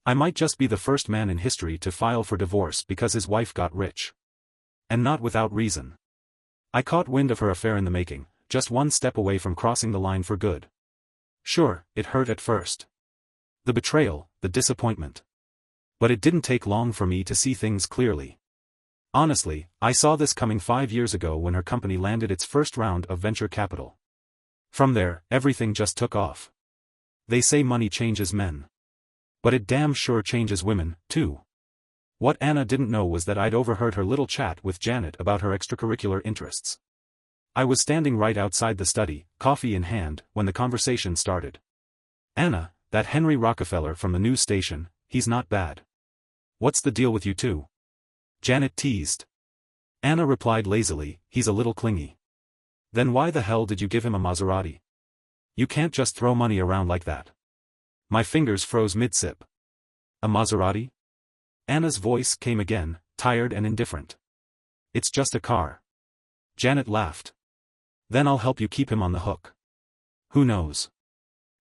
I might just be the first man in history to file for divorce because his wife got rich. And not without reason. I caught wind of her affair in the making, just one step away from crossing the line for good. Sure, it hurt at first. The betrayal, the disappointment. But it didn't take long for me to see things clearly. Honestly, I saw this coming 5 years ago when her company landed its first round of venture capital. From there, everything just took off. They say money changes men. But it damn sure changes women, too. What Anna didn't know was that I'd overheard her little chat with Janet about her extracurricular interests. I was standing right outside the study, coffee in hand, when the conversation started. Anna, that Henry Rockefeller from the news station, he's not bad. What's the deal with you two? Janet teased. Anna replied lazily, he's a little clingy. Then why the hell did you give him a Maserati? You can't just throw money around like that. My fingers froze mid-sip. A Maserati? Anna's voice came again, tired and indifferent. It's just a car. Janet laughed. Then I'll help you keep him on the hook. Who knows?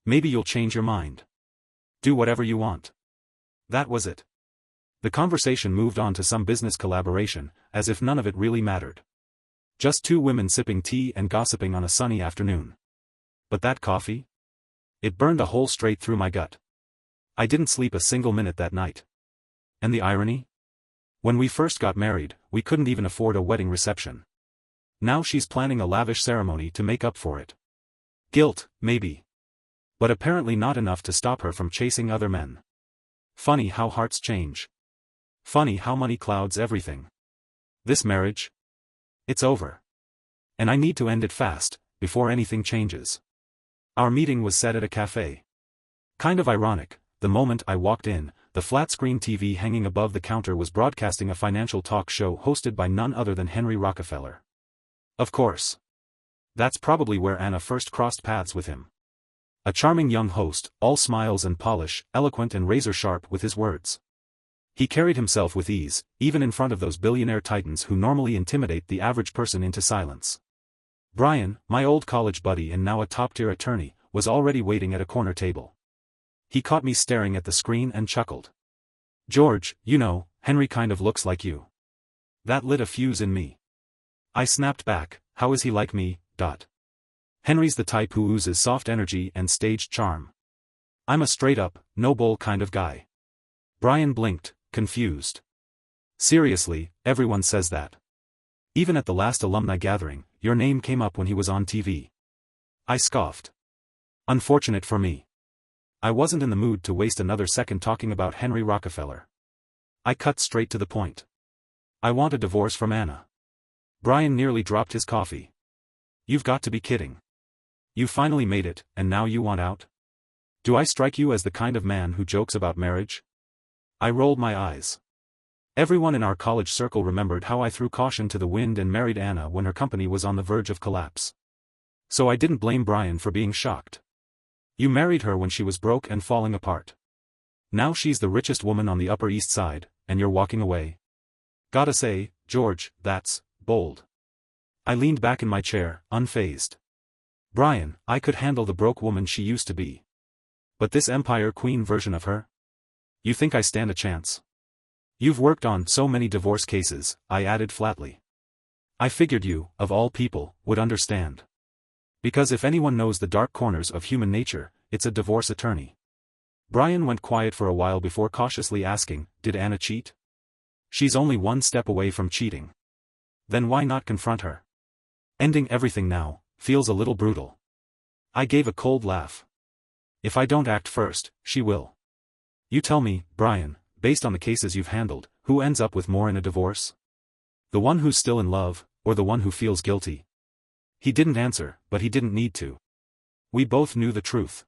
Maybe you'll change your mind. Do whatever you want. That was it. The conversation moved on to some business collaboration, as if none of it really mattered. Just two women sipping tea and gossiping on a sunny afternoon. But that coffee? It burned a hole straight through my gut. I didn't sleep a single minute that night. And the irony? When we first got married, we couldn't even afford a wedding reception. Now she's planning a lavish ceremony to make up for it. Guilt, maybe. But apparently not enough to stop her from chasing other men. Funny how hearts change. Funny how money clouds everything. This marriage? It's over. And I need to end it fast, before anything changes. Our meeting was set at a cafe. Kind of ironic, the moment I walked in, the flat-screen TV hanging above the counter was broadcasting a financial talk show hosted by none other than Henry Rockefeller. Of course. That's probably where Anna first crossed paths with him. A charming young host, all smiles and polish, eloquent and razor-sharp with his words. He carried himself with ease, even in front of those billionaire titans who normally intimidate the average person into silence. Brian, my old college buddy and now a top-tier attorney, was already waiting at a corner table. He caught me staring at the screen and chuckled. George, you know, Henry kind of looks like you. That lit a fuse in me. I snapped back, how is he like me, dot. Henry's the type who oozes soft energy and stage charm. I'm a straight-up, no-bull kind of guy. Brian blinked, confused. Seriously, everyone says that. Even at the last alumni gathering, your name came up when he was on TV. I scoffed. Unfortunate for me. I wasn't in the mood to waste another second talking about Henry Rockefeller. I cut straight to the point. I want a divorce from Anna. Brian nearly dropped his coffee. You've got to be kidding. You finally made it, and now you want out? Do I strike you as the kind of man who jokes about marriage? I rolled my eyes. Everyone in our college circle remembered how I threw caution to the wind and married Anna when her company was on the verge of collapse. So I didn't blame Brian for being shocked. You married her when she was broke and falling apart. Now she's the richest woman on the Upper East Side, and you're walking away? Gotta say, George, that's bold. I leaned back in my chair, unfazed. Brian, I could handle the broke woman she used to be. But this Empire Queen version of her? You think I stand a chance? You've worked on so many divorce cases, I added flatly. I figured you, of all people, would understand. Because if anyone knows the dark corners of human nature, it's a divorce attorney. Brian went quiet for a while before cautiously asking, did Anna cheat? She's only one step away from cheating. Then why not confront her? Ending everything now feels a little brutal. I gave a cold laugh. If I don't act first, she will. You tell me, Brian, based on the cases you've handled, who ends up with more in a divorce? The one who's still in love, or the one who feels guilty? He didn't answer, but he didn't need to. We both knew the truth.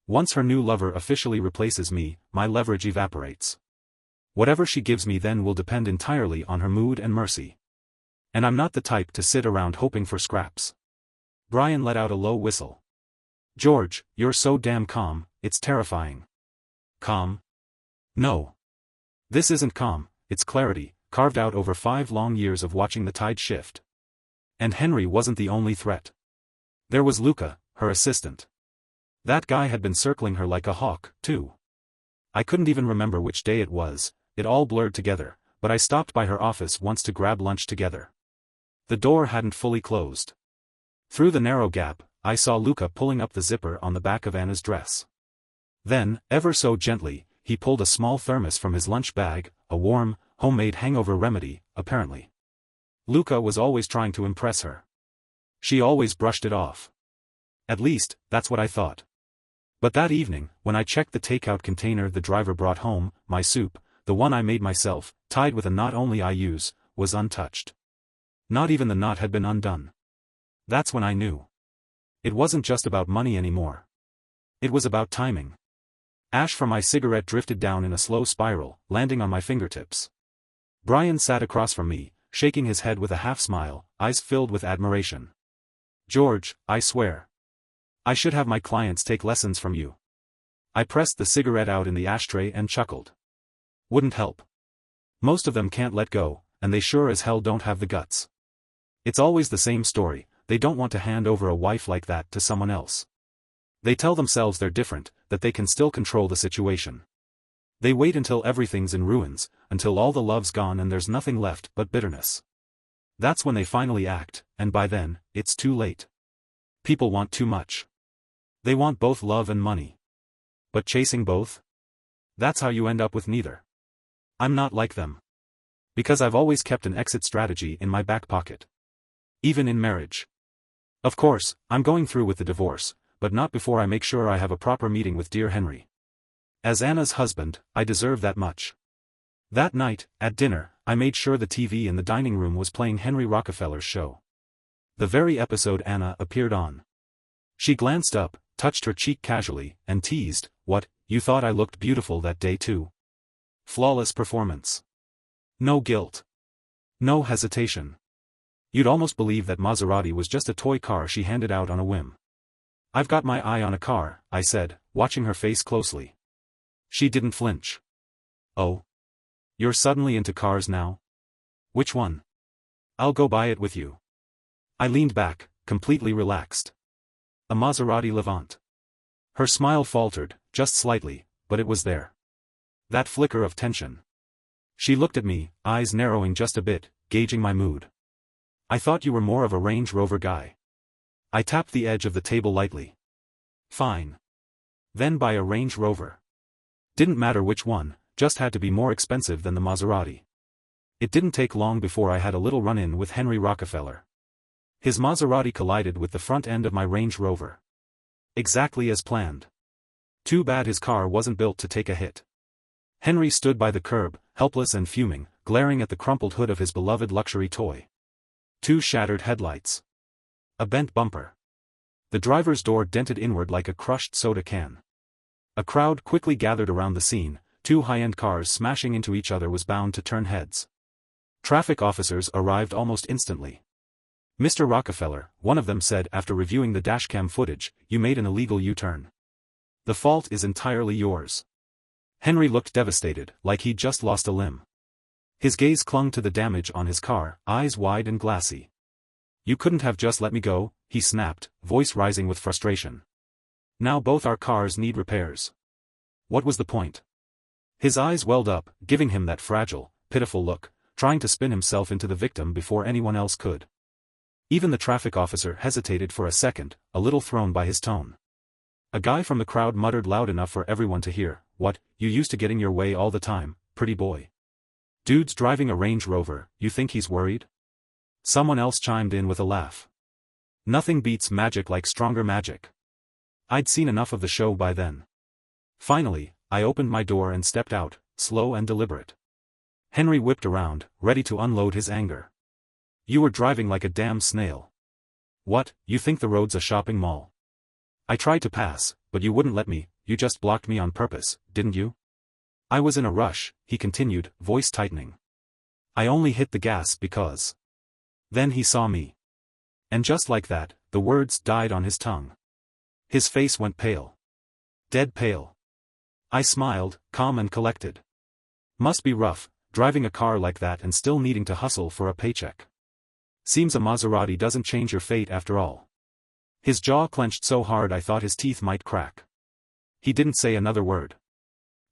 Once her new lover officially replaces me, my leverage evaporates. Whatever she gives me then will depend entirely on her mood and mercy. And I'm not the type to sit around hoping for scraps. Brian let out a low whistle. George, you're so damn calm, it's terrifying. Calm? No. This isn't calm, it's clarity, carved out over 5 long years of watching the tide shift. And Henry wasn't the only threat. There was Luca, her assistant. That guy had been circling her like a hawk, too. I couldn't even remember which day it was, it all blurred together, but I stopped by her office once to grab lunch together. The door hadn't fully closed. Through the narrow gap, I saw Luca pulling up the zipper on the back of Anna's dress. Then, ever so gently, he pulled a small thermos from his lunch bag, a warm, homemade hangover remedy, apparently. Luca was always trying to impress her. She always brushed it off. At least, that's what I thought. But that evening, when I checked the takeout container the driver brought home, my soup, the one I made myself, tied with a knot only I use, was untouched. Not even the knot had been undone. That's when I knew. It wasn't just about money anymore. It was about timing. Ash from my cigarette drifted down in a slow spiral, landing on my fingertips. Brian sat across from me, shaking his head with a half-smile, eyes filled with admiration. "George, I swear. I should have my clients take lessons from you." I pressed the cigarette out in the ashtray and chuckled. Wouldn't help. Most of them can't let go, and they sure as hell don't have the guts. It's always the same story, they don't want to hand over a wife like that to someone else. They tell themselves they're different, that they can still control the situation. They wait until everything's in ruins, until all the love's gone and there's nothing left but bitterness. That's when they finally act, and by then, it's too late. People want too much. They want both love and money. But chasing both? That's how you end up with neither. I'm not like them. Because I've always kept an exit strategy in my back pocket. Even in marriage. Of course, I'm going through with the divorce, but not before I make sure I have a proper meeting with dear Henry. As Anna's husband, I deserve that much. That night, at dinner, I made sure the TV in the dining room was playing Henry Rockefeller's show. The very episode Anna appeared on. She glanced up, touched her cheek casually, and teased, "What, you thought I looked beautiful that day too?" Flawless performance. No guilt. No hesitation. You'd almost believe that Maserati was just a toy car she handed out on a whim. "I've got my eye on a car," I said, watching her face closely. She didn't flinch. "Oh? You're suddenly into cars now? Which one? I'll go buy it with you." I leaned back, completely relaxed. "A Maserati Levant." Her smile faltered, just slightly, but it was there. That flicker of tension. She looked at me, eyes narrowing just a bit, gauging my mood. "I thought you were more of a Range Rover guy." I tapped the edge of the table lightly. "Fine. Then buy a Range Rover." Didn't matter which one, just had to be more expensive than the Maserati. It didn't take long before I had a little run-in with Henry Rockefeller. His Maserati collided with the front end of my Range Rover. Exactly as planned. Too bad his car wasn't built to take a hit. Henry stood by the curb, helpless and fuming, glaring at the crumpled hood of his beloved luxury toy. 2 shattered headlights. A bent bumper. The driver's door dented inward like a crushed soda can. A crowd quickly gathered around the scene, 2 high-end cars smashing into each other was bound to turn heads. Traffic officers arrived almost instantly. "Mr. Rockefeller," one of them said after reviewing the dashcam footage, "you made an illegal U-turn. The fault is entirely yours." Henry looked devastated, like he'd just lost a limb. His gaze clung to the damage on his car, eyes wide and glassy. "You couldn't have just let me go," he snapped, voice rising with frustration. "Now both our cars need repairs. What was the point?" His eyes welled up, giving him that fragile, pitiful look, trying to spin himself into the victim before anyone else could. Even the traffic officer hesitated for a second, a little thrown by his tone. A guy from the crowd muttered loud enough for everyone to hear, "What, you used to getting your way all the time, pretty boy. Dude's driving a Range Rover, you think he's worried?" Someone else chimed in with a laugh. "Nothing beats magic like stronger magic." I'd seen enough of the show by then. Finally, I opened my door and stepped out, slow and deliberate. Henry whipped around, ready to unload his anger. "You were driving like a damn snail. What, you think the road's a shopping mall? I tried to pass, but you wouldn't let me, you just blocked me on purpose, didn't you?" "I was in a rush," he continued, voice tightening. "I only hit the gas because." Then he saw me. And just like that, the words died on his tongue. His face went pale. Dead pale. I smiled, calm and collected. Must be rough, driving a car like that and still needing to hustle for a paycheck. Seems a Maserati doesn't change your fate after all. His jaw clenched so hard I thought his teeth might crack. He didn't say another word.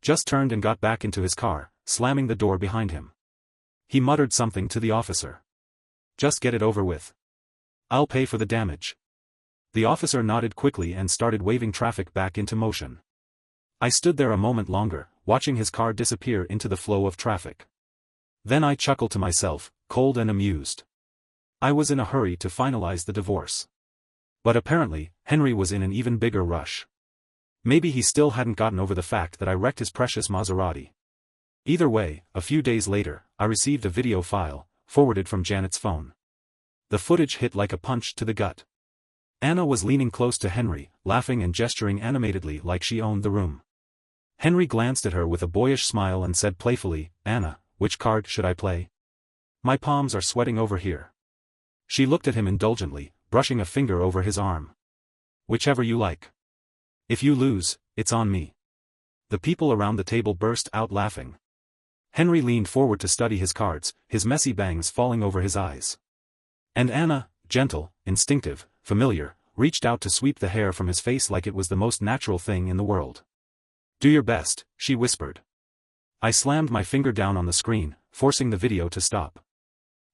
just turned and got back into his car, slamming the door behind him. He muttered something to the officer. "Just get it over with. I'll pay for the damage." The officer nodded quickly and started waving traffic back into motion. I stood there a moment longer, watching his car disappear into the flow of traffic. Then I chuckled to myself, cold and amused. I was in a hurry to finalize the divorce. But apparently, Henry was in an even bigger rush. Maybe he still hadn't gotten over the fact that I wrecked his precious Maserati. Either way, a few days later, I received a video file, forwarded from Janet's phone. The footage hit like a punch to the gut. Anna was leaning close to Henry, laughing and gesturing animatedly like she owned the room. Henry glanced at her with a boyish smile and said playfully, "Anna, which card should I play? My palms are sweating over here." She looked at him indulgently, brushing a finger over his arm. "Whichever you like. If you lose, it's on me." The people around the table burst out laughing. Henry leaned forward to study his cards, his messy bangs falling over his eyes. And Anna, gentle, instinctive, familiar, reached out to sweep the hair from his face like it was the most natural thing in the world. "Do your best," she whispered. I slammed my finger down on the screen, forcing the video to stop.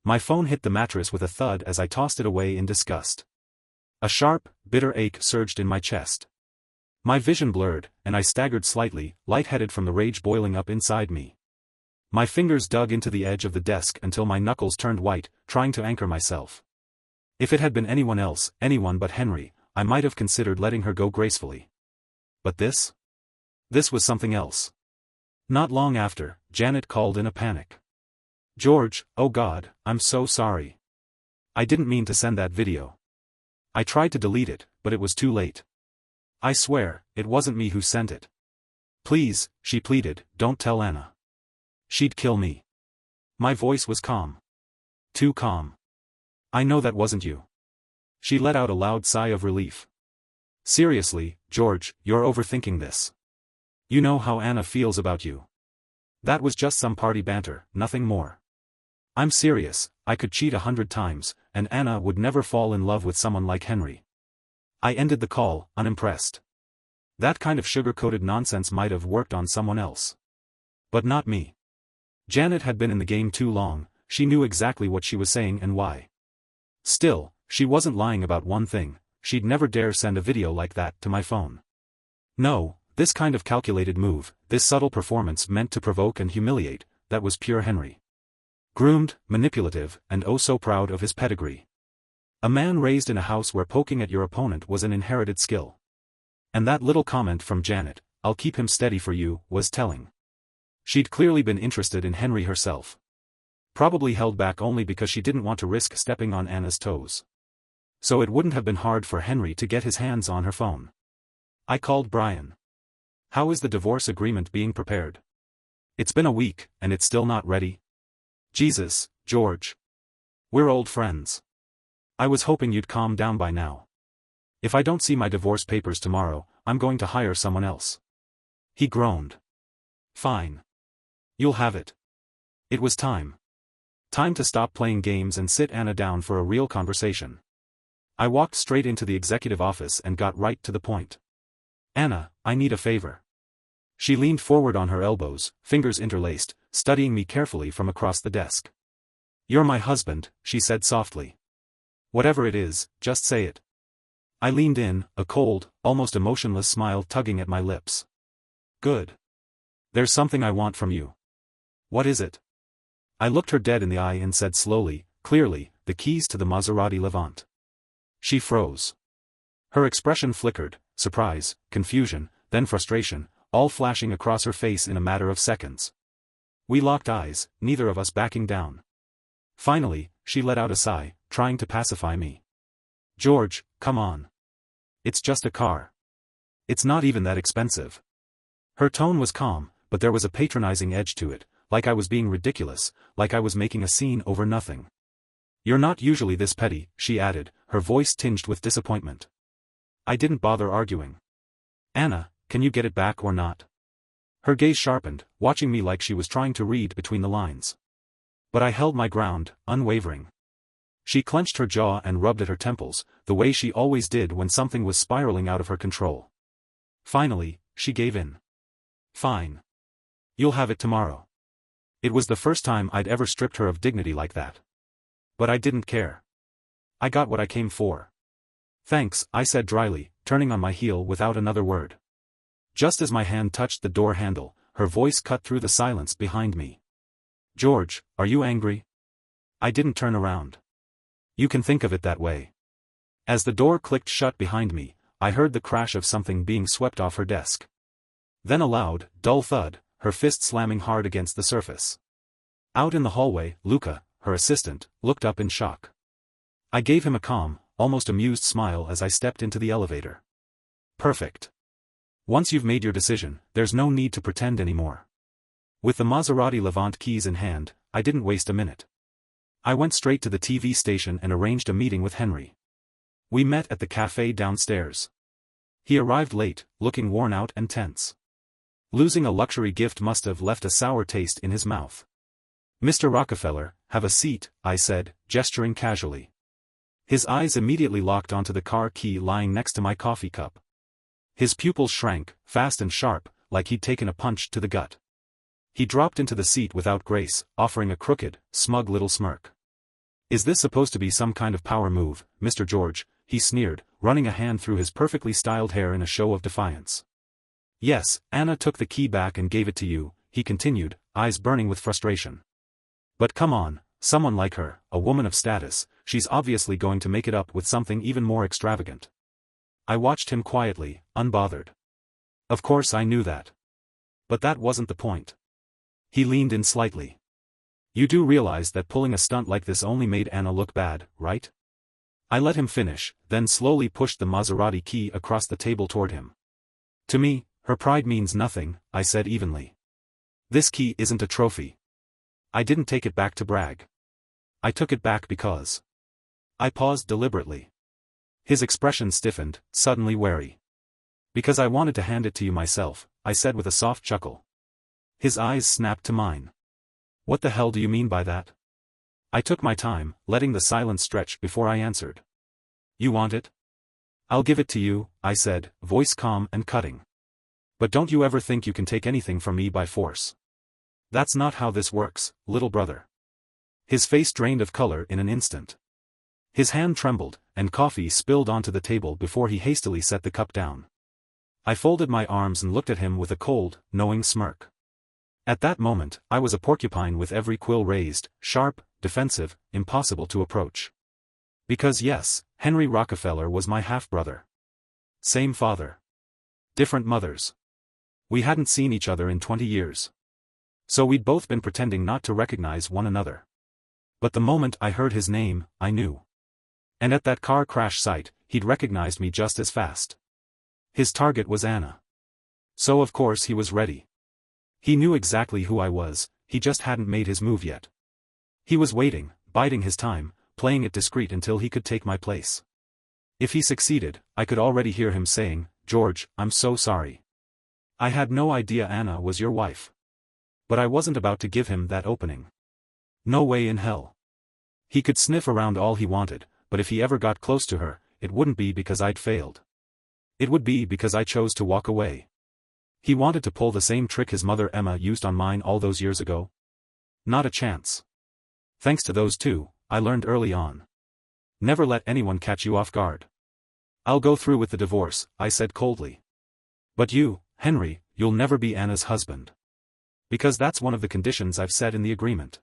My phone hit the mattress with a thud as I tossed it away in disgust. A sharp, bitter ache surged in my chest. My vision blurred, and I staggered slightly, lightheaded from the rage boiling up inside me. My fingers dug into the edge of the desk until my knuckles turned white, trying to anchor myself. If it had been anyone else, anyone but Henry, I might have considered letting her go gracefully. But this? This was something else. Not long after, Janet called in a panic. "George, oh God, I'm so sorry. I didn't mean to send that video. I tried to delete it, but it was too late. I swear, it wasn't me who sent it. Please," she pleaded, "don't tell Anna. She'd kill me." My voice was calm. Too calm. "I know that wasn't you." She let out a loud sigh of relief. "Seriously, George, you're overthinking this. You know how Anna feels about you. That was just some party banter, nothing more. I'm serious, I could cheat 100 times, and Anna would never fall in love with someone like Henry." I ended the call, unimpressed. That kind of sugar-coated nonsense might have worked on someone else. But not me. Janet had been in the game too long, she knew exactly what she was saying and why. Still, she wasn't lying about one thing, she'd never dare send a video like that to my phone. No, this kind of calculated move, this subtle performance meant to provoke and humiliate, that was pure Henry. Groomed, manipulative, and oh so proud of his pedigree. A man raised in a house where poking at your opponent was an inherited skill. And that little comment from Janet, "I'll keep him steady for you," was telling. She'd clearly been interested in Henry herself. Probably held back only because she didn't want to risk stepping on Anna's toes. So it wouldn't have been hard for Henry to get his hands on her phone. I called Brian. "How is the divorce agreement being prepared? It's been a week, and it's still not ready?" "Jesus, George. We're old friends. I was hoping you'd calm down by now. If I don't see my divorce papers tomorrow, I'm going to hire someone else." He groaned. "Fine. You'll have it." It was time. Time to stop playing games and sit Anna down for a real conversation. I walked straight into the executive office and got right to the point. "Anna, I need a favor." She leaned forward on her elbows, fingers interlaced, studying me carefully from across the desk. "You're my husband," she said softly. "Whatever it is, just say it." I leaned in, a cold, almost emotionless smile tugging at my lips. "Good. There's something I want from you." "What is it?" I looked her dead in the eye and said slowly, clearly, "The keys to the Maserati Levant." She froze. Her expression flickered, surprise, confusion, then frustration, all flashing across her face in a matter of seconds. We locked eyes, neither of us backing down. Finally, she let out a sigh, trying to pacify me. "George, come on. It's just a car. It's not even that expensive." Her tone was calm, but there was a patronizing edge to it, like I was being ridiculous, like I was making a scene over nothing. "You're not usually this petty," she added, her voice tinged with disappointment. I didn't bother arguing. "Anna, can you get it back or not?" Her gaze sharpened, watching me like she was trying to read between the lines. But I held my ground, unwavering. She clenched her jaw and rubbed at her temples, the way she always did when something was spiraling out of her control. Finally, she gave in. "Fine. You'll have it tomorrow. It was the first time I'd ever stripped her of dignity like that. But I didn't care. I got what I came for. Thanks, I said dryly, turning on my heel without another word. Just as my hand touched the door handle, her voice cut through the silence behind me. George, are you angry? I didn't turn around. You can think of it that way. As the door clicked shut behind me, I heard the crash of something being swept off her desk. Then a loud, dull thud, her fist slamming hard against the surface. Out in the hallway, Luca, her assistant, looked up in shock. I gave him a calm, almost amused smile as I stepped into the elevator. Perfect. Once you've made your decision, there's no need to pretend anymore. With the Maserati Levant keys in hand, I didn't waste a minute. I went straight to the TV station and arranged a meeting with Henry. We met at the cafe downstairs. He arrived late, looking worn out and tense. Losing a luxury gift must have left a sour taste in his mouth. Mr. Rockefeller, have a seat, I said, gesturing casually. His eyes immediately locked onto the car key lying next to my coffee cup. His pupils shrank, fast and sharp, like he'd taken a punch to the gut. He dropped into the seat without grace, offering a crooked, smug little smirk. Is this supposed to be some kind of power move, Mr. George? He sneered, running a hand through his perfectly styled hair in a show of defiance. Yes, Anna took the key back and gave it to you, he continued, eyes burning with frustration. But come on, someone like her, a woman of status, she's obviously going to make it up with something even more extravagant. I watched him quietly, unbothered. Of course I knew that. But that wasn't the point. He leaned in slightly. You do realize that pulling a stunt like this only made Anna look bad, right? I let him finish, then slowly pushed the Maserati key across the table toward him. To me, her pride means nothing, I said evenly. This key isn't a trophy. I didn't take it back to brag. I took it back because. I paused deliberately. His expression stiffened, suddenly wary. Because I wanted to hand it to you myself, I said with a soft chuckle. His eyes snapped to mine. What the hell do you mean by that? I took my time, letting the silence stretch before I answered. You want it? I'll give it to you, I said, voice calm and cutting. But don't you ever think you can take anything from me by force. That's not how this works, little brother. His face drained of color in an instant. His hand trembled, and coffee spilled onto the table before he hastily set the cup down. I folded my arms and looked at him with a cold, knowing smirk. At that moment, I was a porcupine with every quill raised, sharp, defensive, impossible to approach. Because yes, Henry Rockefeller was my half-brother. Same father. Different mothers. We hadn't seen each other in 20 years. So we'd both been pretending not to recognize one another. But the moment I heard his name, I knew. And at that car crash site, he'd recognized me just as fast. His target was Anna. So of course he was ready. He knew exactly who I was, he just hadn't made his move yet. He was waiting, biding his time, playing it discreet until he could take my place. If he succeeded, I could already hear him saying, George, I'm so sorry. I had no idea Anna was your wife. But I wasn't about to give him that opening. No way in hell. He could sniff around all he wanted, but if he ever got close to her, it wouldn't be because I'd failed. It would be because I chose to walk away. He wanted to pull the same trick his mother Emma used on mine all those years ago. Not a chance. Thanks to those two, I learned early on. Never let anyone catch you off guard. I'll go through with the divorce, I said coldly. But you, Henry, you'll never be Anna's husband. Because that's one of the conditions I've set in the agreement.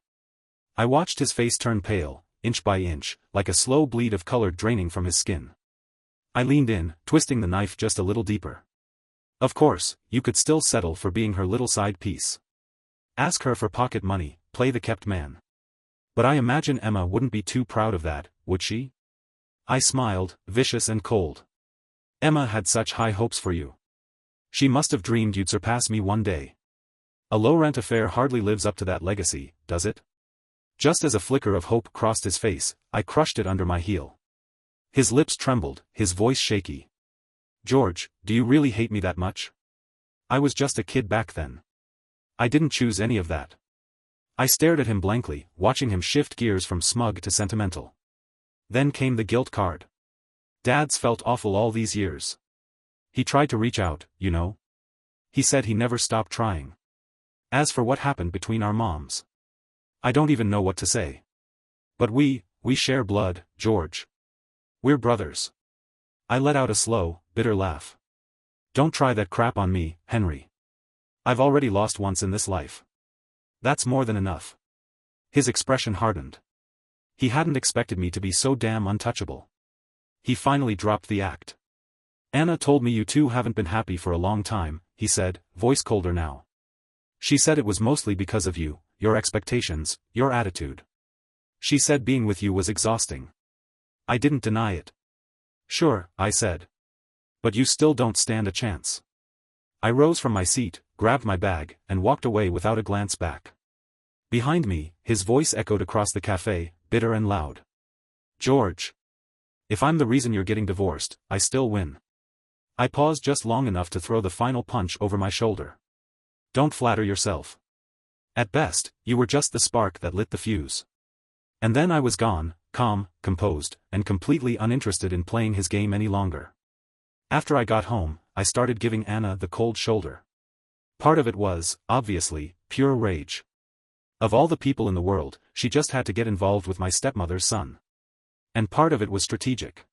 I watched his face turn pale, inch by inch, like a slow bleed of color draining from his skin. I leaned in, twisting the knife just a little deeper. Of course, you could still settle for being her little side piece. Ask her for pocket money, play the kept man. But I imagine Emma wouldn't be too proud of that, would she? I smiled, vicious and cold. Emma had such high hopes for you. She must have dreamed you'd surpass me one day. A low-rent affair hardly lives up to that legacy, does it? Just as a flicker of hope crossed his face, I crushed it under my heel. His lips trembled, his voice shaky. George, do you really hate me that much? I was just a kid back then. I didn't choose any of that. I stared at him blankly, watching him shift gears from smug to sentimental. Then came the guilt card. Dad's felt awful all these years. He tried to reach out, you know. He said he never stopped trying. As for what happened between our moms, I don't even know what to say. But we share blood, George. We're brothers. I let out a slow, bitter laugh. Don't try that crap on me, Henry. I've already lost once in this life. That's more than enough. His expression hardened. He hadn't expected me to be so damn untouchable. He finally dropped the act. Anna told me you two haven't been happy for a long time, he said, voice colder now. She said it was mostly because of you, your expectations, your attitude. She said being with you was exhausting. I didn't deny it. Sure, I said. But you still don't stand a chance. I rose from my seat, grabbed my bag, and walked away without a glance back. Behind me, his voice echoed across the cafe, bitter and loud. George. If I'm the reason you're getting divorced, I still win. I paused just long enough to throw the final punch over my shoulder. Don't flatter yourself. At best, you were just the spark that lit the fuse. And then I was gone, calm, composed, and completely uninterested in playing his game any longer. After I got home, I started giving Anna the cold shoulder. Part of it was, obviously, pure rage. Of all the people in the world, she just had to get involved with my stepmother's son. And part of it was strategic.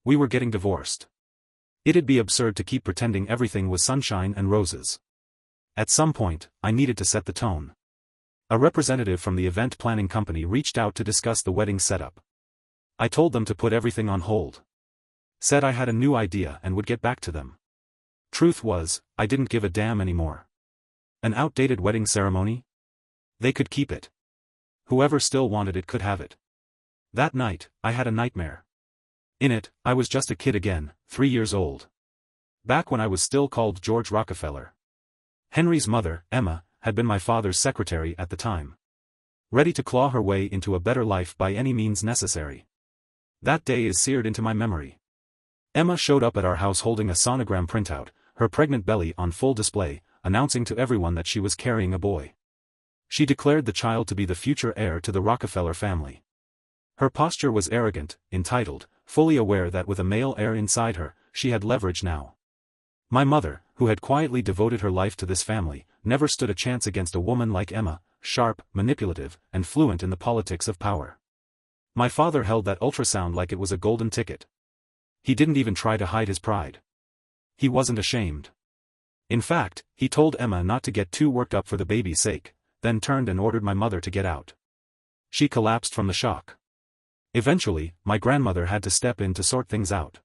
We were getting divorced. It'd be absurd to keep pretending everything was sunshine and roses. At some point, I needed to set the tone. A representative from the event planning company reached out to discuss the wedding setup. I told them to put everything on hold. Said I had a new idea and would get back to them. Truth was, I didn't give a damn anymore. An outdated wedding ceremony? They could keep it. Whoever still wanted it could have it. That night, I had a nightmare. In it, I was just a kid again, 3 years old. Back when I was still called George Rockefeller. Henry's mother, Emma, had been my father's secretary at the time. Ready to claw her way into a better life by any means necessary. That day is seared into my memory. Emma showed up at our house holding a sonogram printout, her pregnant belly on full display, announcing to everyone that she was carrying a boy. She declared the child to be the future heir to the Rockefeller family. Her posture was arrogant, entitled, fully aware that with a male heir inside her, she had leverage now. My mother, who had quietly devoted her life to this family, never stood a chance against a woman like Emma, sharp, manipulative, and fluent in the politics of power. My father held that ultrasound like it was a golden ticket. He didn't even try to hide his pride. He wasn't ashamed. In fact, he told Emma not to get too worked up for the baby's sake, then turned and ordered my mother to get out. She collapsed from the shock. Eventually, my grandmother had to step in to sort things out.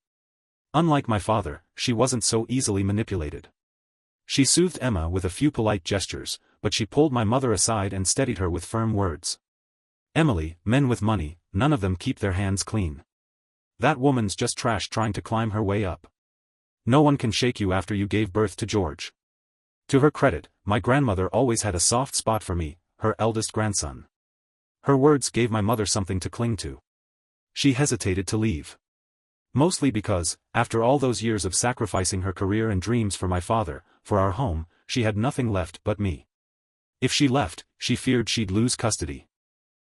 Unlike my father, she wasn't so easily manipulated. She soothed Emma with a few polite gestures, but she pulled my mother aside and steadied her with firm words. Emily, men with money, none of them keep their hands clean. That woman's just trash trying to climb her way up. No one can shake you after you gave birth to George. To her credit, my grandmother always had a soft spot for me, her eldest grandson. Her words gave my mother something to cling to. She hesitated to leave. Mostly because, after all those years of sacrificing her career and dreams for my father, for our home, she had nothing left but me. If she left, she feared she'd lose custody.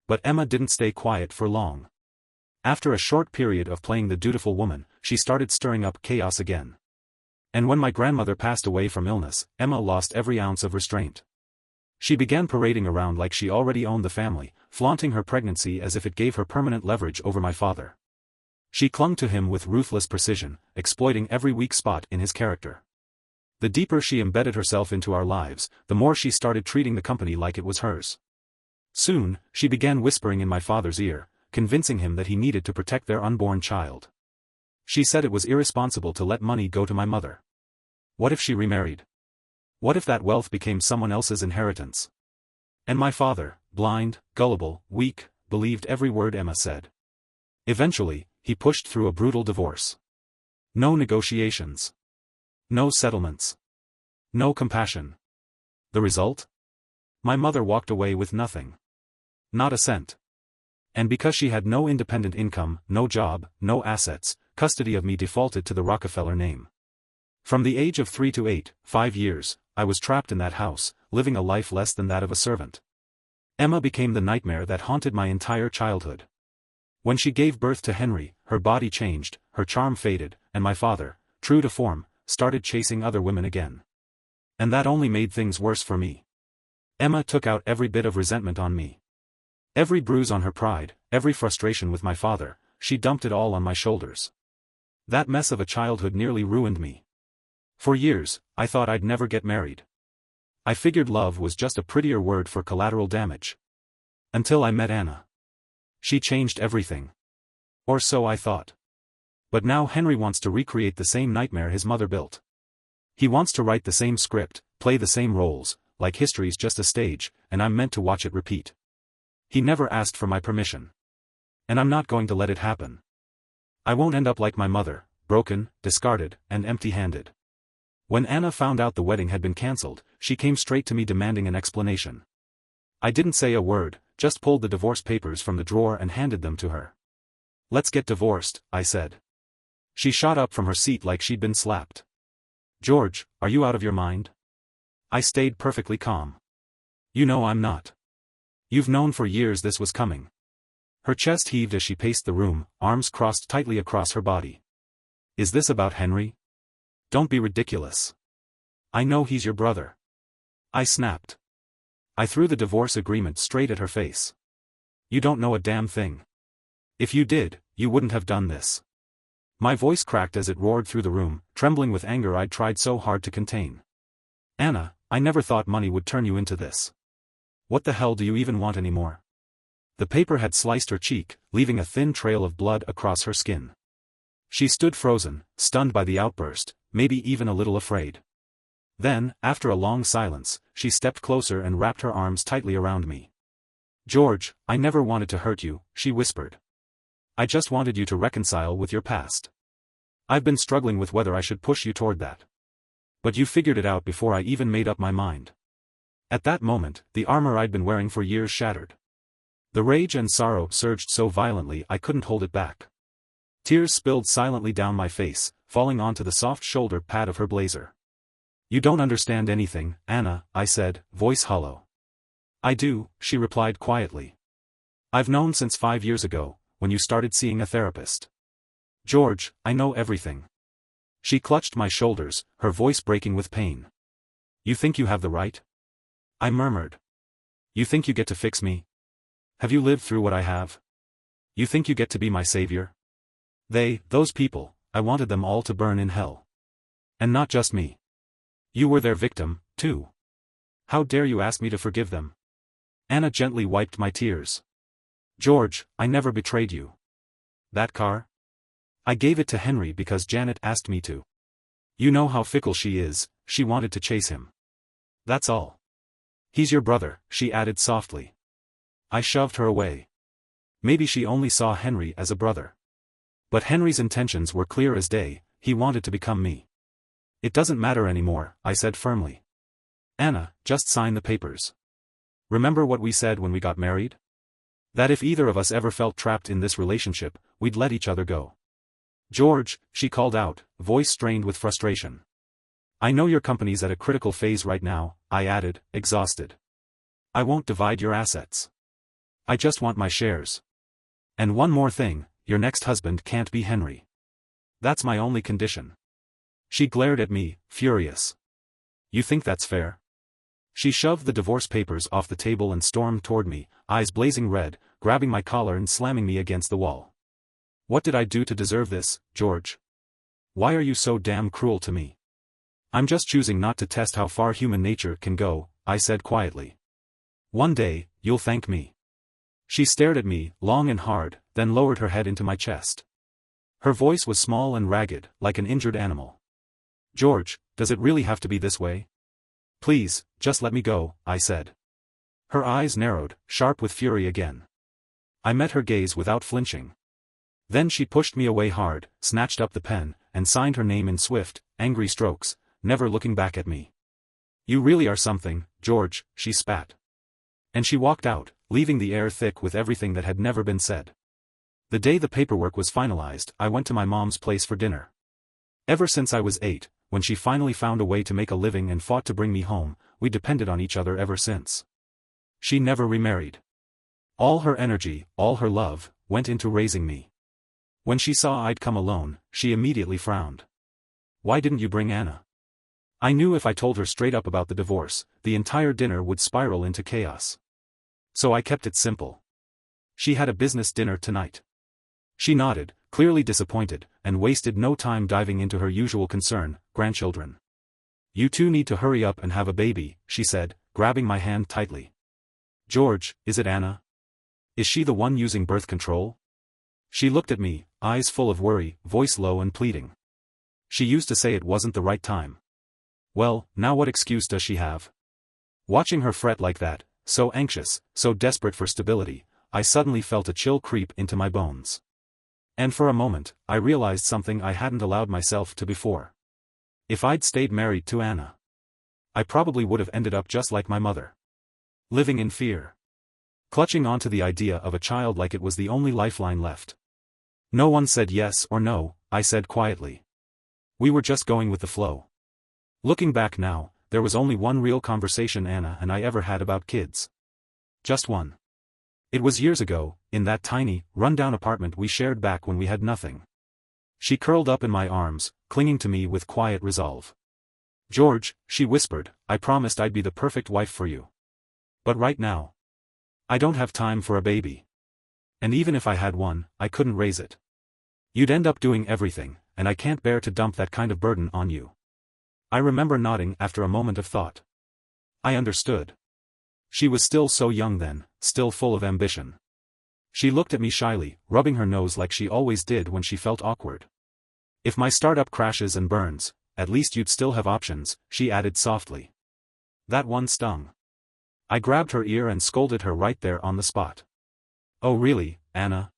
But Emma didn't stay quiet for long. After a short period of playing the dutiful woman, she started stirring up chaos again. And when my grandmother passed away from illness, Emma lost every ounce of restraint. She began parading around like she already owned the family, flaunting her pregnancy as if it gave her permanent leverage over my father. She clung to him with ruthless precision, exploiting every weak spot in his character. The deeper she embedded herself into our lives, the more she started treating the company like it was hers. Soon, she began whispering in my father's ear, convincing him that he needed to protect their unborn child. She said it was irresponsible to let money go to my mother. What if she remarried? What if that wealth became someone else's inheritance? And my father, blind, gullible, weak, believed every word Emma said. Eventually, he pushed through a brutal divorce. No negotiations. No settlements. No compassion. The result? My mother walked away with nothing. Not a cent. And because she had no independent income, no job, no assets, custody of me defaulted to the Rockefeller name. From the age of 3 to 8, 5 years, I was trapped in that house, living a life less than that of a servant. Emma became the nightmare that haunted my entire childhood. When she gave birth to Henry, her body changed, her charm faded, and my father, true to form, started chasing other women again. And that only made things worse for me. Emma took out every bit of resentment on me. Every bruise on her pride, every frustration with my father, she dumped it all on my shoulders. That mess of a childhood nearly ruined me. For years, I thought I'd never get married. I figured love was just a prettier word for collateral damage. Until I met Anna. She changed everything. Or so I thought. But now Henry wants to recreate the same nightmare his mother built. He wants to write the same script, play the same roles, like history's just a stage, and I'm meant to watch it repeat. He never asked for my permission. And I'm not going to let it happen. I won't end up like my mother, broken, discarded, and empty-handed. When Anna found out the wedding had been cancelled, she came straight to me demanding an explanation. I didn't say a word, just pulled the divorce papers from the drawer and handed them to her. "Let's get divorced," I said. She shot up from her seat like she'd been slapped. "George, are you out of your mind?" I stayed perfectly calm. "You know I'm not. You've known for years this was coming." Her chest heaved as she paced the room, arms crossed tightly across her body. "Is this about Henry? Don't be ridiculous. I know he's your brother." I snapped. I threw the divorce agreement straight at her face. "You don't know a damn thing. If you did, you wouldn't have done this." My voice cracked as it roared through the room, trembling with anger I'd tried so hard to contain. "Anna, I never thought money would turn you into this. What the hell do you even want anymore?" The paper had sliced her cheek, leaving a thin trail of blood across her skin. She stood frozen, stunned by the outburst, maybe even a little afraid. Then, after a long silence, she stepped closer and wrapped her arms tightly around me. "George, I never wanted to hurt you," she whispered. "I just wanted you to reconcile with your past. I've been struggling with whether I should push you toward that. But you figured it out before I even made up my mind." At that moment, the armor I'd been wearing for years shattered. The rage and sorrow surged so violently I couldn't hold it back. Tears spilled silently down my face, falling onto the soft shoulder pad of her blazer. "You don't understand anything, Anna," I said, voice hollow. "I do," she replied quietly. "I've known since 5 years ago, when you started seeing a therapist. George, I know everything." She clutched my shoulders, her voice breaking with pain. "You think you have the right?" I murmured. "You think you get to fix me? Have you lived through what I have? You think you get to be my savior? Those people, I wanted them all to burn in hell. And not just me. You were their victim, too. How dare you ask me to forgive them?" Anna gently wiped my tears. "George, I never betrayed you. That car? I gave it to Henry because Janet asked me to. You know how fickle she is, she wanted to chase him. That's all. He's your brother," she added softly. I shoved her away. Maybe she only saw Henry as a brother. But Henry's intentions were clear as day, he wanted to become me. "It doesn't matter anymore," I said firmly. "Anna, just sign the papers. Remember what we said when we got married? That if either of us ever felt trapped in this relationship, we'd let each other go." "George," she called out, voice strained with frustration. "I know your company's at a critical phase right now," I added, exhausted. "I won't divide your assets. I just want my shares. And one more thing, your next husband can't be Henry. That's my only condition." She glared at me, furious. "You think that's fair?" She shoved the divorce papers off the table and stormed toward me, eyes blazing red, grabbing my collar and slamming me against the wall. "What did I do to deserve this, George? Why are you so damn cruel to me?" "I'm just choosing not to test how far human nature can go," I said quietly. "One day, you'll thank me." She stared at me, long and hard, then lowered her head into my chest. Her voice was small and ragged, like an injured animal. "George, does it really have to be this way? Please, just let me go," I said. Her eyes narrowed, sharp with fury again. I met her gaze without flinching. Then she pushed me away hard, snatched up the pen, and signed her name in swift, angry strokes, never looking back at me. "You really are something, George," she spat. And she walked out, leaving the air thick with everything that had never been said. The day the paperwork was finalized, I went to my mom's place for dinner. Ever since I was 8, when she finally found a way to make a living and fought to bring me home, we depended on each other ever since. She never remarried. All her energy, all her love, went into raising me. When she saw I'd come alone, she immediately frowned. "Why didn't you bring Anna?" I knew if I told her straight up about the divorce, the entire dinner would spiral into chaos. So I kept it simple. She had a business dinner tonight. She nodded, clearly disappointed, and wasted no time diving into her usual concern, grandchildren. You two need to hurry up and have a baby, she said, grabbing my hand tightly. George, is it Anna? Is she the one using birth control? She looked at me, eyes full of worry, voice low and pleading. She used to say it wasn't the right time. Well, now what excuse does she have? Watching her fret like that, so anxious, so desperate for stability, I suddenly felt a chill creep into my bones. And for a moment, I realized something I hadn't allowed myself to before. If I'd stayed married to Anna, I probably would have ended up just like my mother. Living in fear. Clutching onto the idea of a child like it was the only lifeline left. No one said yes or no, I said quietly. We were just going with the flow. Looking back now, there was only one real conversation Anna and I ever had about kids. Just one. It was years ago, in that tiny, run-down apartment we shared back when we had nothing. She curled up in my arms, clinging to me with quiet resolve. George, she whispered, I promised I'd be the perfect wife for you. But right now, I don't have time for a baby. And even if I had one, I couldn't raise it. You'd end up doing everything, and I can't bear to dump that kind of burden on you. I remember nodding after a moment of thought. I understood. She was still so young then, still full of ambition. She looked at me shyly, rubbing her nose like she always did when she felt awkward. If my startup crashes and burns, at least you'd still have options, she added softly. That one stung. I grabbed her ear and scolded her right there on the spot. Oh really, Anna?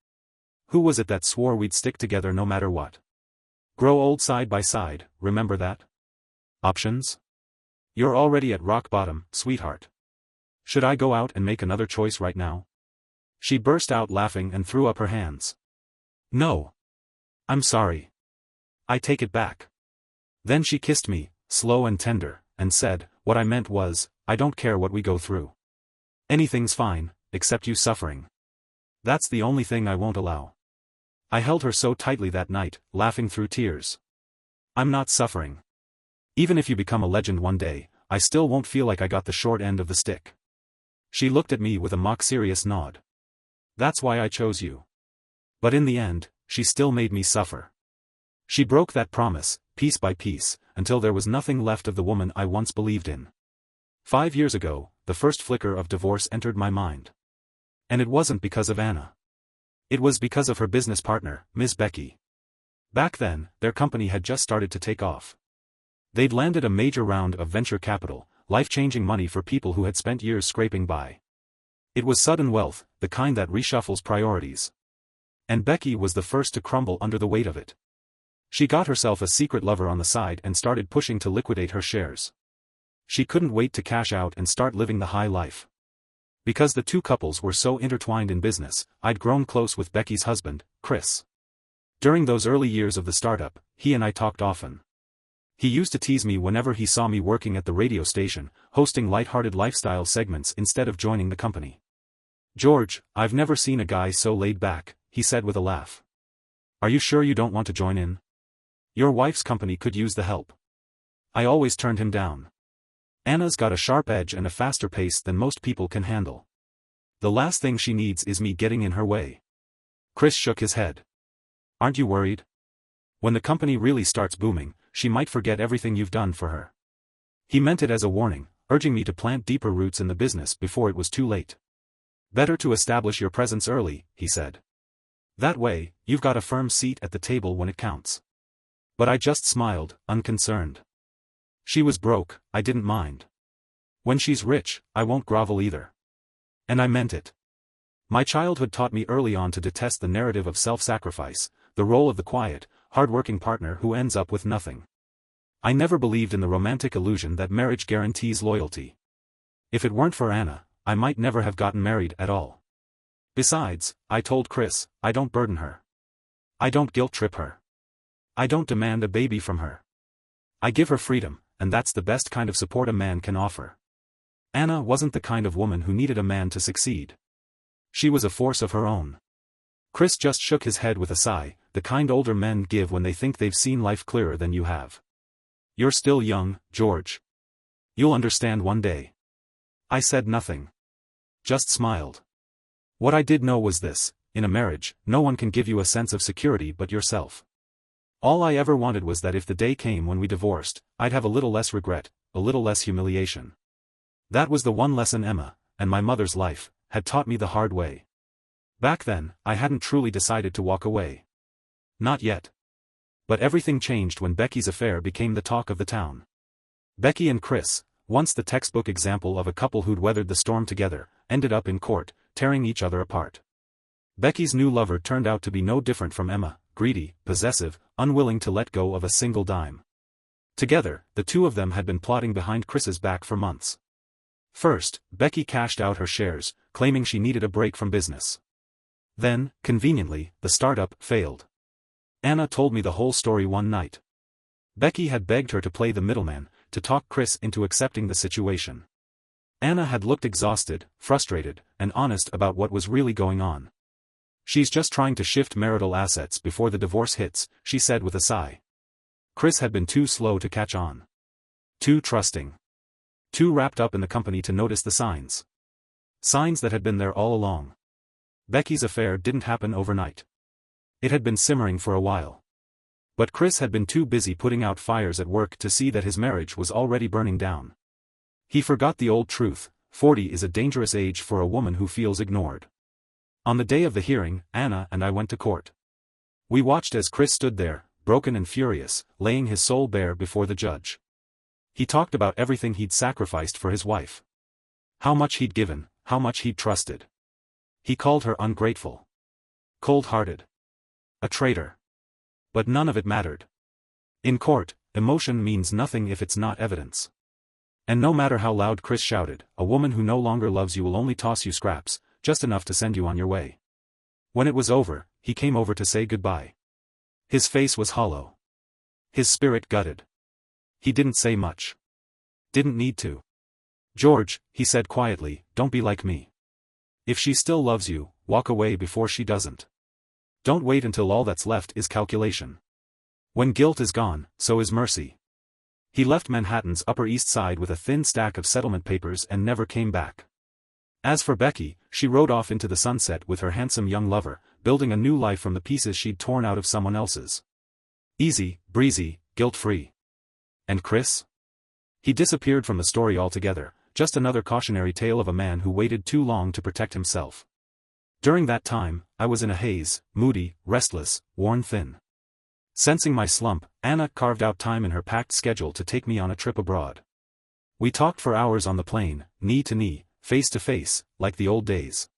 Who was it that swore we'd stick together no matter what? Grow old side by side, remember that? Options? You're already at rock bottom, sweetheart. Should I go out and make another choice right now? She burst out laughing and threw up her hands. No. I'm sorry. I take it back. Then she kissed me, slow and tender, and said, what I meant was, I don't care what we go through. Anything's fine, except you suffering. That's the only thing I won't allow. I held her so tightly that night, laughing through tears. I'm not suffering. Even if you become a legend one day, I still won't feel like I got the short end of the stick. She looked at me with a mock-serious nod. That's why I chose you. But in the end, she still made me suffer. She broke that promise, piece by piece, until there was nothing left of the woman I once believed in. 5 years ago, the first flicker of divorce entered my mind. And it wasn't because of Anna. It was because of her business partner, Ms. Becky. Back then, their company had just started to take off. They'd landed a major round of venture capital, life-changing money for people who had spent years scraping by. It was sudden wealth, the kind that reshuffles priorities. And Becky was the first to crumble under the weight of it. She got herself a secret lover on the side and started pushing to liquidate her shares. She couldn't wait to cash out and start living the high life. Because the two couples were so intertwined in business, I'd grown close with Becky's husband, Chris. During those early years of the startup, he and I talked often. He used to tease me whenever he saw me working at the radio station, hosting light-hearted lifestyle segments instead of joining the company. George, I've never seen a guy so laid back, he said with a laugh. Are you sure you don't want to join in? Your wife's company could use the help. I always turned him down. Anna's got a sharp edge and a faster pace than most people can handle. The last thing she needs is me getting in her way. Chris shook his head. Aren't you worried? When the company really starts booming, she might forget everything you've done for her. He meant it as a warning, urging me to plant deeper roots in the business before it was too late. Better to establish your presence early, he said. That way, you've got a firm seat at the table when it counts. But I just smiled, unconcerned. She was broke, I didn't mind. When she's rich, I won't grovel either. And I meant it. My childhood taught me early on to detest the narrative of self-sacrifice, the role of the quiet, hard-working partner who ends up with nothing. I never believed in the romantic illusion that marriage guarantees loyalty. If it weren't for Anna, I might never have gotten married at all. Besides, I told Chris, I don't burden her. I don't guilt-trip her. I don't demand a baby from her. I give her freedom, and that's the best kind of support a man can offer. Anna wasn't the kind of woman who needed a man to succeed. She was a force of her own. Chris just shook his head with a sigh, the kind older men give when they think they've seen life clearer than you have. You're still young, George. You'll understand one day. I said nothing. Just smiled. What I did know was this: in a marriage, no one can give you a sense of security but yourself. All I ever wanted was that if the day came when we divorced, I'd have a little less regret, a little less humiliation. That was the one lesson Emma, and my mother's life, had taught me the hard way. Back then, I hadn't truly decided to walk away. Not yet. But everything changed when Becky's affair became the talk of the town. Becky and Chris, once the textbook example of a couple who'd weathered the storm together, ended up in court, tearing each other apart. Becky's new lover turned out to be no different from Emma, greedy, possessive, unwilling to let go of a single dime. Together, the two of them had been plotting behind Chris's back for months. First, Becky cashed out her shares, claiming she needed a break from business. Then, conveniently, the startup failed. Anna told me the whole story one night. Becky had begged her to play the middleman, to talk Chris into accepting the situation. Anna had looked exhausted, frustrated, and honest about what was really going on. She's just trying to shift marital assets before the divorce hits, she said with a sigh. Chris had been too slow to catch on. Too trusting. Too wrapped up in the company to notice the signs. Signs that had been there all along. Becky's affair didn't happen overnight. It had been simmering for a while. But Chris had been too busy putting out fires at work to see that his marriage was already burning down. He forgot the old truth: 40 is a dangerous age for a woman who feels ignored. On the day of the hearing, Anna and I went to court. We watched as Chris stood there, broken and furious, laying his soul bare before the judge. He talked about everything he'd sacrificed for his wife. How much he'd given, how much he'd trusted. He called her ungrateful. Cold-hearted. A traitor. But none of it mattered. In court, emotion means nothing if it's not evidence. And no matter how loud Chris shouted, a woman who no longer loves you will only toss you scraps, just enough to send you on your way. When it was over, he came over to say goodbye. His face was hollow. His spirit gutted. He didn't say much. Didn't need to. George, he said quietly, don't be like me. If she still loves you, walk away before she doesn't. Don't wait until all that's left is calculation. When guilt is gone, so is mercy. He left Manhattan's Upper East Side with a thin stack of settlement papers and never came back. As for Becky, she rode off into the sunset with her handsome young lover, building a new life from the pieces she'd torn out of someone else's. Easy, breezy, guilt-free. And Chris? He disappeared from the story altogether, just another cautionary tale of a man who waited too long to protect himself. During that time, I was in a haze, moody, restless, worn thin. Sensing my slump, Anna carved out time in her packed schedule to take me on a trip abroad. We talked for hours on the plane, knee to knee, face to face, like the old days.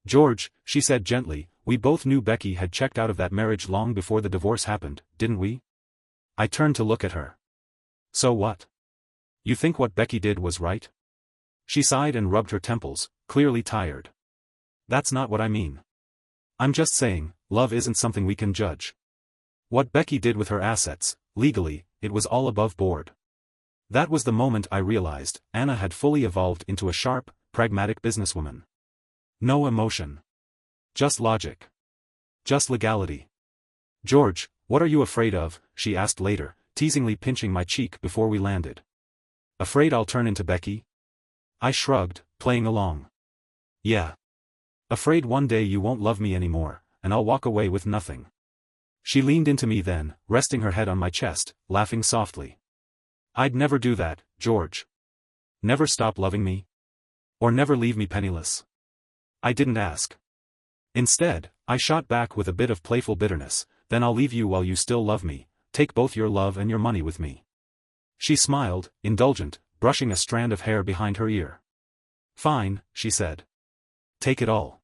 George, she said gently, we both knew Becky had checked out of that marriage long before the divorce happened, didn't we? I turned to look at her. So what? You think what Becky did was right? She sighed and rubbed her temples, clearly tired. That's not what I mean. I'm just saying, love isn't something we can judge. What Becky did with her assets, legally, it was all above board. That was the moment I realized, Anna had fully evolved into a sharp, pragmatic businesswoman. No emotion. Just logic. Just legality. George, what are you afraid of? She asked later, teasingly pinching my cheek before we landed. Afraid I'll turn into Becky? I shrugged, playing along. Yeah. Afraid one day you won't love me anymore, and I'll walk away with nothing. She leaned into me then, resting her head on my chest, laughing softly. I'd never do that, George. Never stop loving me? Or never leave me penniless? I didn't ask. Instead, I shot back with a bit of playful bitterness, then I'll leave you while you still love me, take both your love and your money with me. She smiled, indulgent, brushing a strand of hair behind her ear. Fine, she said. Take it all.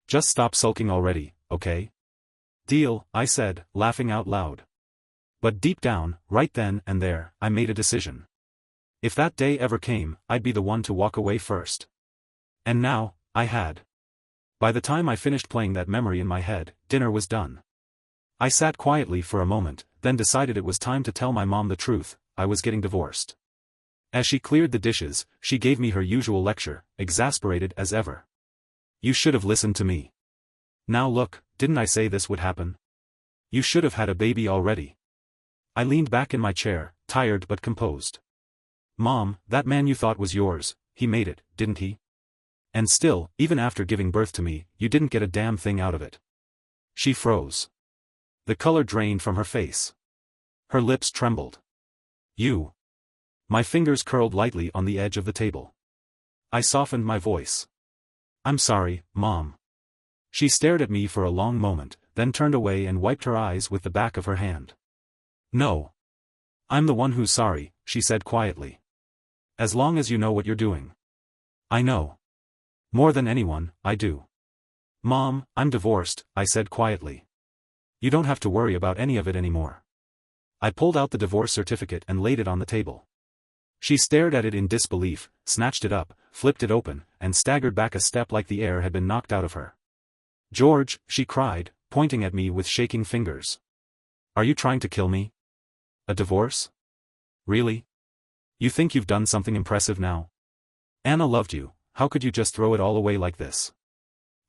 Just stop sulking already, okay? Deal, I said, laughing out loud. But deep down, right then and there, I made a decision. If that day ever came, I'd be the one to walk away first. And now, I had. By the time I finished playing that memory in my head, dinner was done. I sat quietly for a moment, then decided it was time to tell my mom the truth: I was getting divorced. As she cleared the dishes, she gave me her usual lecture, exasperated as ever. You should have listened to me. Now look, didn't I say this would happen? You should have had a baby already. I leaned back in my chair, tired but composed. Mom, that man you thought was yours, he made it, didn't he? And still, even after giving birth to me, you didn't get a damn thing out of it. She froze. The color drained from her face. Her lips trembled. You. My fingers curled lightly on the edge of the table. I softened my voice. I'm sorry, Mom. She stared at me for a long moment, then turned away and wiped her eyes with the back of her hand. No. I'm the one who's sorry, she said quietly. As long as you know what you're doing. I know. More than anyone, I do. Mom, I'm divorced, I said quietly. You don't have to worry about any of it anymore. I pulled out the divorce certificate and laid it on the table. She stared at it in disbelief, snatched it up, flipped it open, and staggered back a step like the air had been knocked out of her. George, she cried, pointing at me with shaking fingers. Are you trying to kill me? A divorce? Really? You think you've done something impressive now? Anna loved you, how could you just throw it all away like this?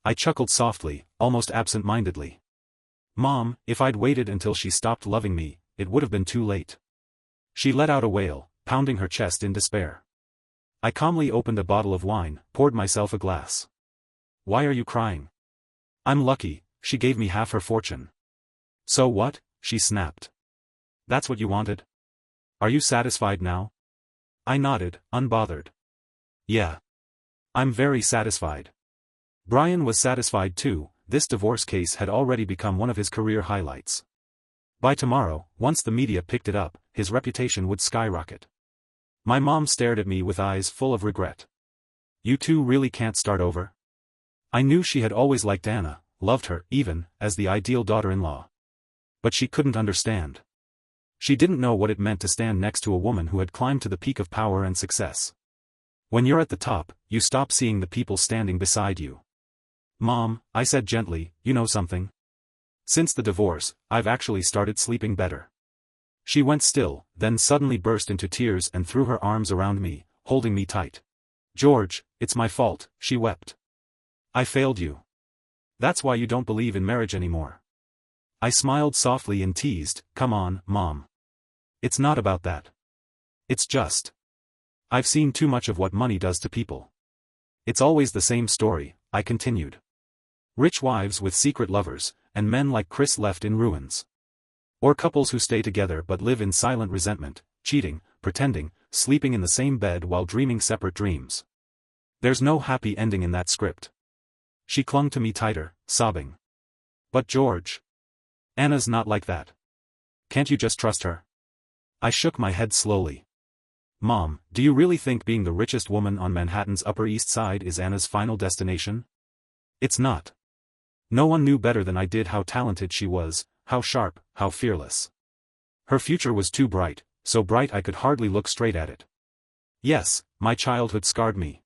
I chuckled softly, almost absent-mindedly. Mom, if I'd waited until she stopped loving me, it would have been too late. She let out a wail, pounding her chest in despair. I calmly opened a bottle of wine, poured myself a glass. Why are you crying? I'm lucky, she gave me half her fortune. So what? She snapped. That's what you wanted? Are you satisfied now? I nodded, unbothered. Yeah. I'm very satisfied. Brian was satisfied too. This divorce case had already become one of his career highlights. By tomorrow, once the media picked it up, his reputation would skyrocket. My mom stared at me with eyes full of regret. You two really can't start over? I knew she had always liked Anna, loved her, even, as the ideal daughter-in-law. But she couldn't understand. She didn't know what it meant to stand next to a woman who had climbed to the peak of power and success. When you're at the top, you stop seeing the people standing beside you. Mom, I said gently, you know something? Since the divorce, I've actually started sleeping better. She went still, then suddenly burst into tears and threw her arms around me, holding me tight. George, it's my fault, she wept. I failed you. That's why you don't believe in marriage anymore. I smiled softly and teased, come on, Mom. It's not about that. It's just. I've seen too much of what money does to people. It's always the same story, I continued. Rich wives with secret lovers, and men like Chris left in ruins. Or couples who stay together but live in silent resentment, cheating, pretending, sleeping in the same bed while dreaming separate dreams. There's no happy ending in that script. She clung to me tighter, sobbing. But George. Anna's not like that. Can't you just trust her? I shook my head slowly. Mom, do you really think being the richest woman on Manhattan's Upper East Side is Anna's final destination? It's not. No one knew better than I did how talented she was, how sharp, how fearless. Her future was too bright, so bright I could hardly look straight at it. Yes, my childhood scarred me.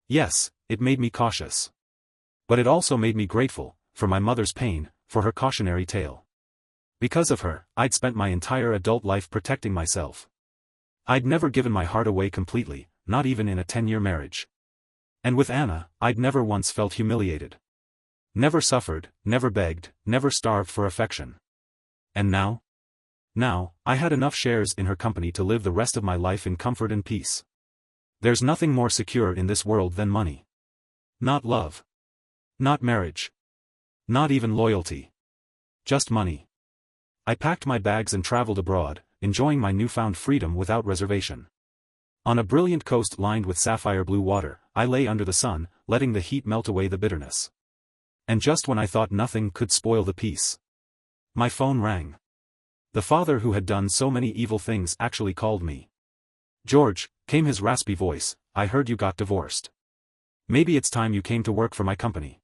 Yes, it made me cautious. But it also made me grateful, for my mother's pain, for her cautionary tale. Because of her, I'd spent my entire adult life protecting myself. I'd never given my heart away completely, not even in a 10-year marriage. And with Anna, I'd never once felt humiliated. Never suffered, never begged, never starved for affection. And now? Now, I had enough shares in her company to live the rest of my life in comfort and peace. There's nothing more secure in this world than money. Not love. Not marriage. Not even loyalty. Just money. I packed my bags and traveled abroad, enjoying my newfound freedom without reservation. On a brilliant coast lined with sapphire blue water, I lay under the sun, letting the heat melt away the bitterness. And just when I thought nothing could spoil the peace, my phone rang. The father who had done so many evil things actually called me. George, came his raspy voice, I heard you got divorced. Maybe it's time you came to work for my company.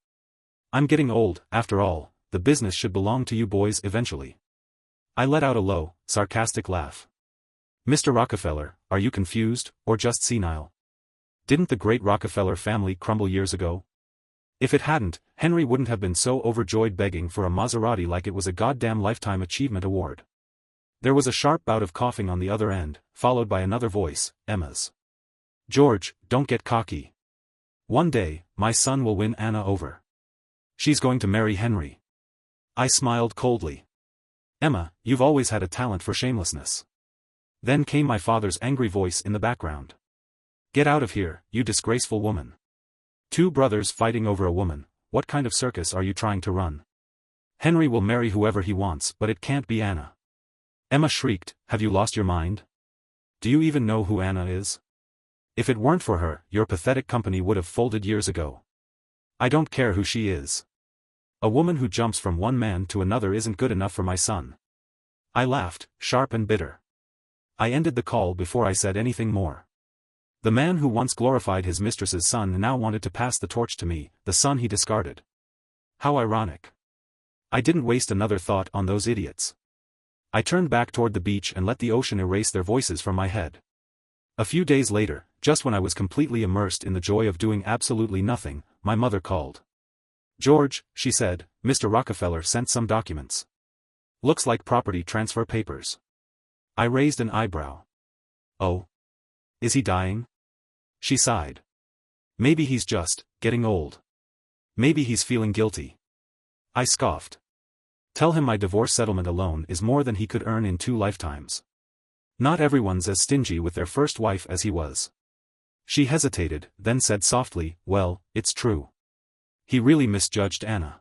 I'm getting old, after all, the business should belong to you boys eventually. I let out a low, sarcastic laugh. Mr. Rockefeller, are you confused, or just senile? Didn't the great Rockefeller family crumble years ago? If it hadn't, Henry wouldn't have been so overjoyed begging for a Maserati like it was a goddamn Lifetime Achievement Award. There was a sharp bout of coughing on the other end, followed by another voice, Emma's. George, don't get cocky. One day, my son will win Anna over. She's going to marry Henry. I smiled coldly. Emma, you've always had a talent for shamelessness. Then came my father's angry voice in the background. Get out of here, you disgraceful woman. Two brothers fighting over a woman, what kind of circus are you trying to run? Henry will marry whoever he wants, but it can't be Anna. Emma shrieked, have you lost your mind? Do you even know who Anna is? If it weren't for her, your pathetic company would have folded years ago. I don't care who she is. A woman who jumps from one man to another isn't good enough for my son. I laughed, sharp and bitter. I ended the call before I said anything more. The man who once glorified his mistress's son now wanted to pass the torch to me, the son he discarded. How ironic. I didn't waste another thought on those idiots. I turned back toward the beach and let the ocean erase their voices from my head. A few days later, just when I was completely immersed in the joy of doing absolutely nothing, my mother called. George, she said, Mr. Rockefeller sent some documents. Looks like property transfer papers. I raised an eyebrow. Oh. Is he dying? She sighed. Maybe he's just getting old. Maybe he's feeling guilty. I scoffed. Tell him my divorce settlement alone is more than he could earn in 2 lifetimes. Not everyone's as stingy with their first wife as he was. She hesitated, then said softly, well, it's true. He really misjudged Anna.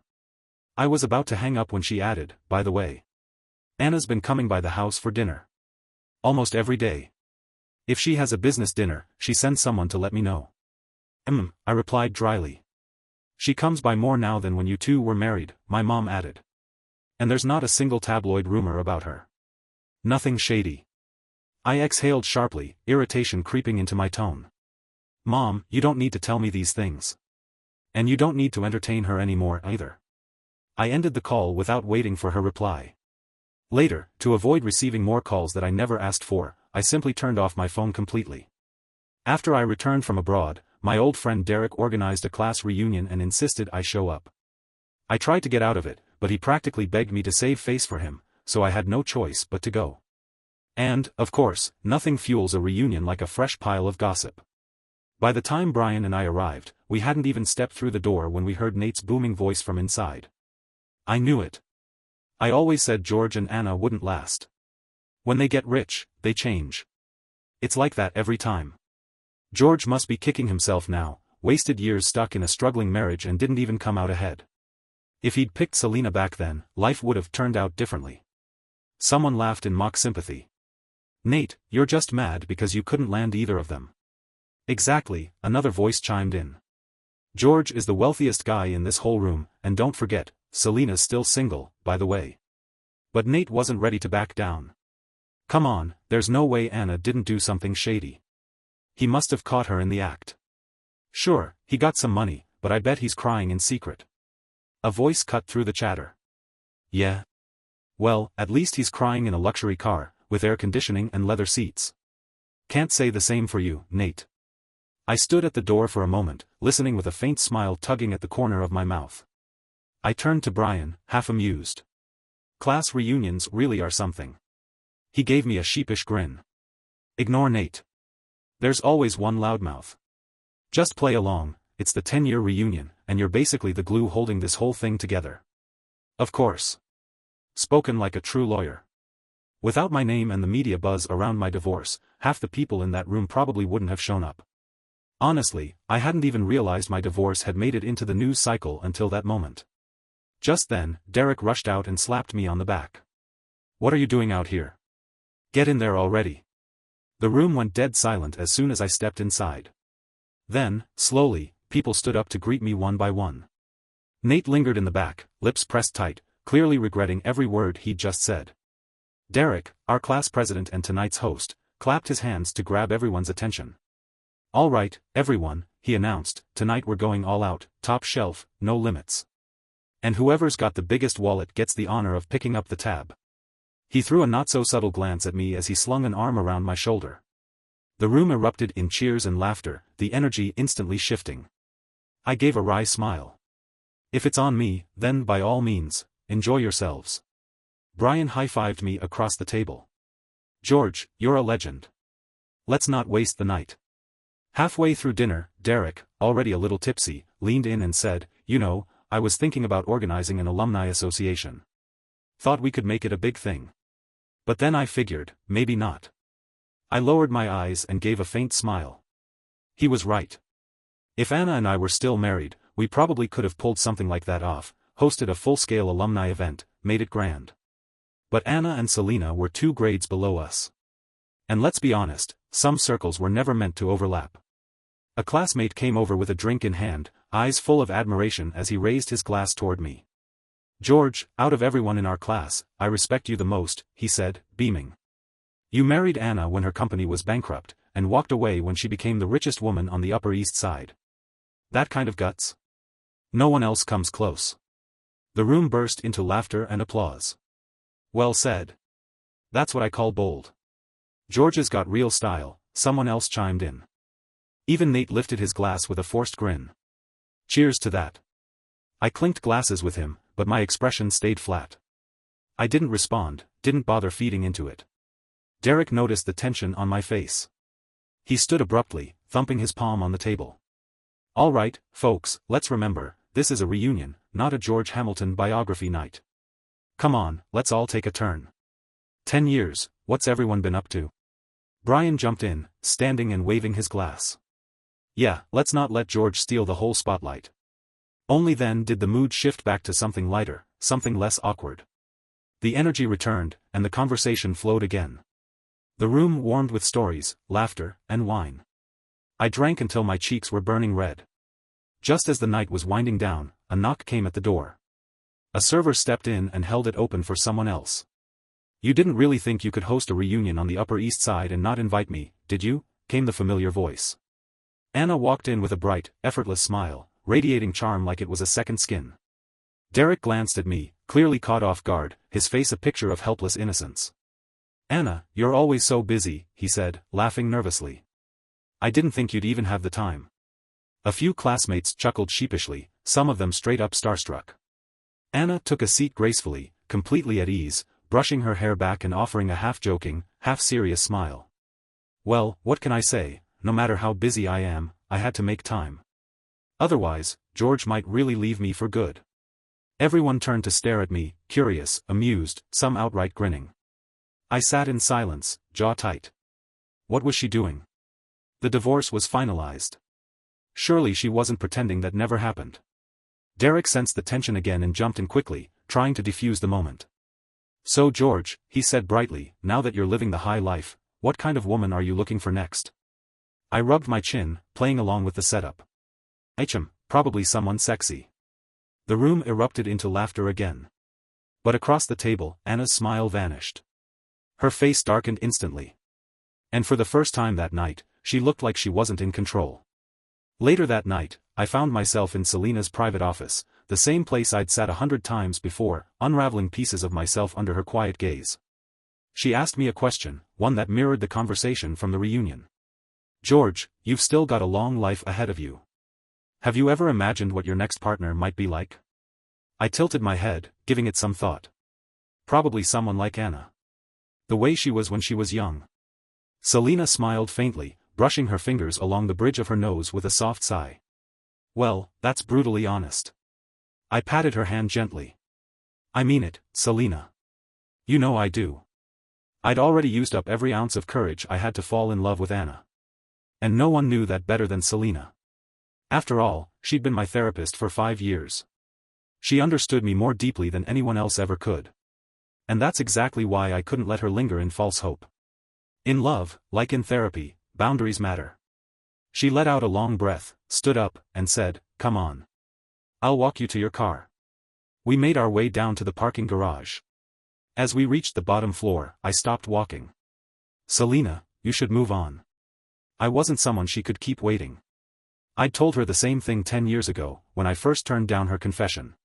I was about to hang up when she added, by the way. Anna's been coming by the house for dinner. Almost every day. If she has a business dinner, she sends someone to let me know. I replied dryly. She comes by more now than when you two were married, my mom added. And there's not a single tabloid rumor about her. Nothing shady. I exhaled sharply, irritation creeping into my tone. Mom, you don't need to tell me these things. And you don't need to entertain her anymore either. I ended the call without waiting for her reply. Later, to avoid receiving more calls that I never asked for, I simply turned off my phone completely. After I returned from abroad, my old friend Derek organized a class reunion and insisted I show up. I tried to get out of it, but he practically begged me to save face for him, so I had no choice but to go. And, of course, nothing fuels a reunion like a fresh pile of gossip. By the time Brian and I arrived, we hadn't even stepped through the door when we heard Nate's booming voice from inside. I knew it. I always said George and Anna wouldn't last. When they get rich, they change. It's like that every time. George must be kicking himself now, wasted years stuck in a struggling marriage and didn't even come out ahead. If he'd picked Selena back then, life would have turned out differently. Someone laughed in mock sympathy. Nate, you're just mad because you couldn't land either of them. Exactly, another voice chimed in. George is the wealthiest guy in this whole room, and don't forget, Selena's still single, by the way. But Nate wasn't ready to back down. Come on, there's no way Anna didn't do something shady. He must have caught her in the act. Sure, he got some money, but I bet he's crying in secret. A voice cut through the chatter. Yeah. Well, at least he's crying in a luxury car, with air conditioning and leather seats. Can't say the same for you, Nate. I stood at the door for a moment, listening with a faint smile tugging at the corner of my mouth. I turned to Brian, half amused. Class reunions really are something. He gave me a sheepish grin. Ignore Nate. There's always one loudmouth. Just play along, it's the 10-year reunion, and you're basically the glue holding this whole thing together. Of course. Spoken like a true lawyer. Without my name and the media buzz around my divorce, half the people in that room probably wouldn't have shown up. Honestly, I hadn't even realized my divorce had made it into the news cycle until that moment. Just then, Derek rushed out and slapped me on the back. What are you doing out here? Get in there already. The room went dead silent as soon as I stepped inside. Then, slowly, people stood up to greet me one by one. Nate lingered in the back, lips pressed tight, clearly regretting every word he'd just said. Derek, our class president and tonight's host, clapped his hands to grab everyone's attention. All right, everyone, he announced, tonight we're going all out, top shelf, no limits. And whoever's got the biggest wallet gets the honor of picking up the tab. He threw a not-so-subtle glance at me as he slung an arm around my shoulder. The room erupted in cheers and laughter, the energy instantly shifting. I gave a wry smile. If it's on me, then by all means, enjoy yourselves. Brian high-fived me across the table. George, you're a legend. Let's not waste the night. Halfway through dinner, Derek, already a little tipsy, leaned in and said, you know, I was thinking about organizing an alumni association. thought we could make it a big thing. But then I figured, maybe not. I lowered my eyes and gave a faint smile. He was right. If Anna and I were still married, we probably could have pulled something like that off, hosted a full-scale alumni event, made it grand. But Anna and Selena were 2 grades below us. And let's be honest, some circles were never meant to overlap. A classmate came over with a drink in hand, eyes full of admiration as he raised his glass toward me. "George, out of everyone in our class, I respect you the most," he said, beaming. "You married Anna when her company was bankrupt, and walked away when she became the richest woman on the Upper East Side. That kind of guts? No one else comes close." The room burst into laughter and applause. "Well said. That's what I call bold. George's got real style," someone else chimed in. Even Nate lifted his glass with a forced grin. "Cheers to that." I clinked glasses with him, but my expression stayed flat. I didn't respond, didn't bother feeding into it. Derek noticed the tension on my face. He stood abruptly, thumping his palm on the table. "All right, folks, let's remember, this is a reunion, not a George Hamilton biography night. Come on, let's all take a turn. 10 years, what's everyone been up to?" Brian jumped in, standing and waving his glass. "Yeah, let's not let George steal the whole spotlight." Only then did the mood shift back to something lighter, something less awkward. The energy returned, and the conversation flowed again. The room warmed with stories, laughter, and wine. I drank until my cheeks were burning red. Just as the night was winding down, a knock came at the door. A server stepped in and held it open for someone else. "You didn't really think you could host a reunion on the Upper East Side and not invite me, did you?" came the familiar voice. Anna walked in with a bright, effortless smile, radiating charm like it was a second skin. Derek glanced at me, clearly caught off guard, his face a picture of helpless innocence. "Anna, you're always so busy," he said, laughing nervously. "I didn't think you'd even have the time." A few classmates chuckled sheepishly, some of them straight up starstruck. Anna took a seat gracefully, completely at ease, brushing her hair back and offering a half-joking, half-serious smile. "Well, what can I say, no matter how busy I am, I had to make time. Otherwise, George might really leave me for good." Everyone turned to stare at me, curious, amused, some outright grinning. I sat in silence, jaw tight. What was she doing? The divorce was finalized. Surely she wasn't pretending that never happened. Derek sensed the tension again and jumped in quickly, trying to defuse the moment. "So George," he said brightly, "now that you're living the high life, what kind of woman are you looking for next?" I rubbed my chin, playing along with the setup. Probably someone sexy." The room erupted into laughter again. But across the table, Anna's smile vanished. Her face darkened instantly. And for the first time that night, she looked like she wasn't in control. Later that night, I found myself in Selena's private office, the same place I'd sat 100 times before, unraveling pieces of myself under her quiet gaze. She asked me a question, one that mirrored the conversation from the reunion. "George, you've still got a long life ahead of you. Have you ever imagined what your next partner might be like?" I tilted my head, giving it some thought. Probably someone like Anna. The way she was when she was young. Selena smiled faintly, brushing her fingers along the bridge of her nose with a soft sigh. "Well, that's brutally honest." I patted her hand gently. "I mean it, Selena. You know I do." I'd already used up every ounce of courage I had to fall in love with Anna. And no one knew that better than Selena. After all, she'd been my therapist for 5 years. She understood me more deeply than anyone else ever could. And that's exactly why I couldn't let her linger in false hope. In love, like in therapy, boundaries matter. She let out a long breath, stood up, and said, "Come on. I'll walk you to your car." We made our way down to the parking garage. As we reached the bottom floor, I stopped walking. "Selena, you should move on." I wasn't someone she could keep waiting. I'd told her the same thing 10 years ago, when I first turned down her confession.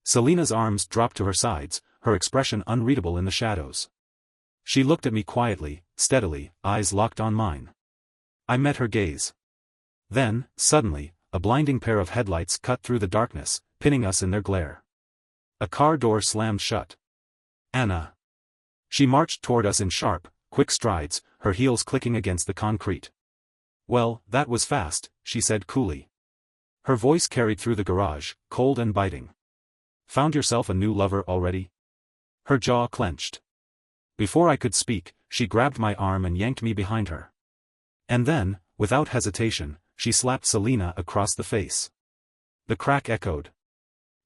Selena's arms dropped to her sides, her expression unreadable in the shadows. She looked at me quietly, steadily, eyes locked on mine. I met her gaze. Then, suddenly, a blinding pair of headlights cut through the darkness, pinning us in their glare. A car door slammed shut. "Anna." She marched toward us in sharp, quick strides, her heels clicking against the concrete. "Well, that was fast," she said coolly. Her voice carried through the garage, cold and biting. "Found yourself a new lover already?" Her jaw clenched. Before I could speak, she grabbed my arm and yanked me behind her. And then, without hesitation, she slapped Selina across the face. The crack echoed.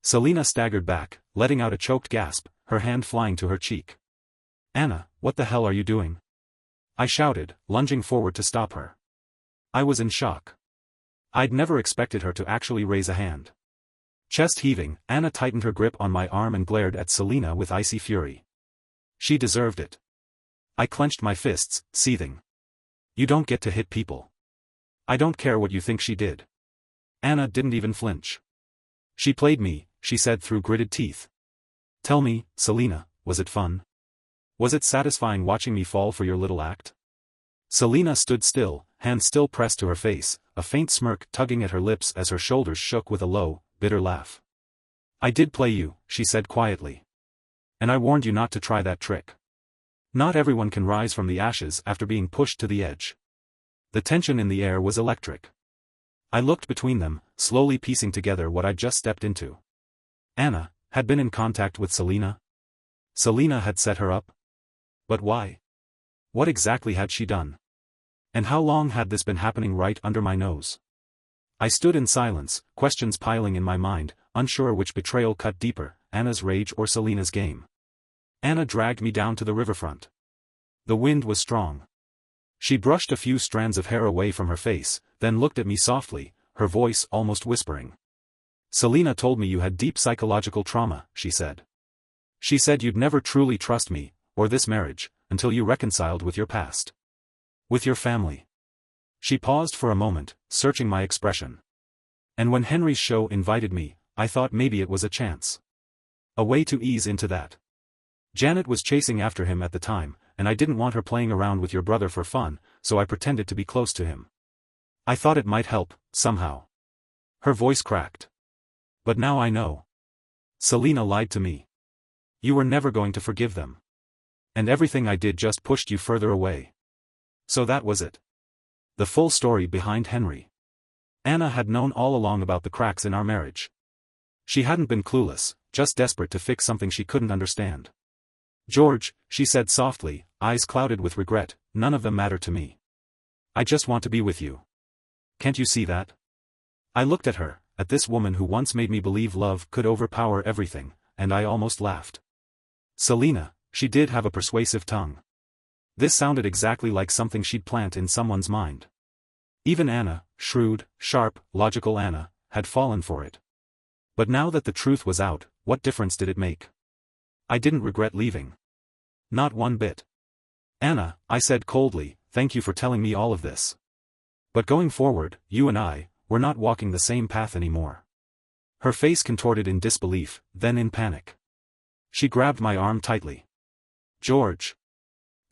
Selina staggered back, letting out a choked gasp, her hand flying to her cheek. "Anna, what the hell are you doing?" I shouted, lunging forward to stop her. I was in shock. I'd never expected her to actually raise a hand. Chest heaving, Anna tightened her grip on my arm and glared at Selina with icy fury. She deserved it. I clenched my fists, seething. "You don't get to hit people. I don't care what you think she did." Anna didn't even flinch. "She played me," she said through gritted teeth. "Tell me, Selina, was it fun? Was it satisfying watching me fall for your little act?" Selina stood still, hands still pressed to her face, a faint smirk tugging at her lips as her shoulders shook with a low, bitter laugh. "I did play you," she said quietly. "And I warned you not to try that trick. Not everyone can rise from the ashes after being pushed to the edge." The tension in the air was electric. I looked between them, slowly piecing together what I'd just stepped into. Anna had been in contact with Selina. Selina had set her up. But why? What exactly had she done? And how long had this been happening right under my nose? I stood in silence, questions piling in my mind, unsure which betrayal cut deeper, Anna's rage or Selina's game. Anna dragged me down to the riverfront. The wind was strong. She brushed a few strands of hair away from her face, then looked at me softly, her voice almost whispering. "Selina told me you had deep psychological trauma," she said. "She said you'd never truly trust me, or this marriage, until you reconciled with your past. With your family." She paused for a moment, searching my expression. "And when Henry's show invited me, I thought maybe it was a chance. A way to ease into that. Janet was chasing after him at the time, and I didn't want her playing around with your brother for fun, so I pretended to be close to him. I thought it might help, somehow." Her voice cracked. "But now I know. Selina lied to me. You were never going to forgive them. And everything I did just pushed you further away. So that was it." The full story behind Henry. Anna had known all along about the cracks in our marriage. She hadn't been clueless, just desperate to fix something she couldn't understand. "George," she said softly, eyes clouded with regret, "none of them matter to me. I just want to be with you. Can't you see that?" I looked at her, at this woman who once made me believe love could overpower everything, and I almost laughed. Selina, she did have a persuasive tongue. This sounded exactly like something she'd plant in someone's mind. Even Anna, shrewd, sharp, logical Anna, had fallen for it. But now that the truth was out, what difference did it make? I didn't regret leaving. Not one bit. "Anna," I said coldly, "thank you for telling me all of this. But going forward, you and I, we're not walking the same path anymore." Her face contorted in disbelief, then in panic. She grabbed my arm tightly. "George.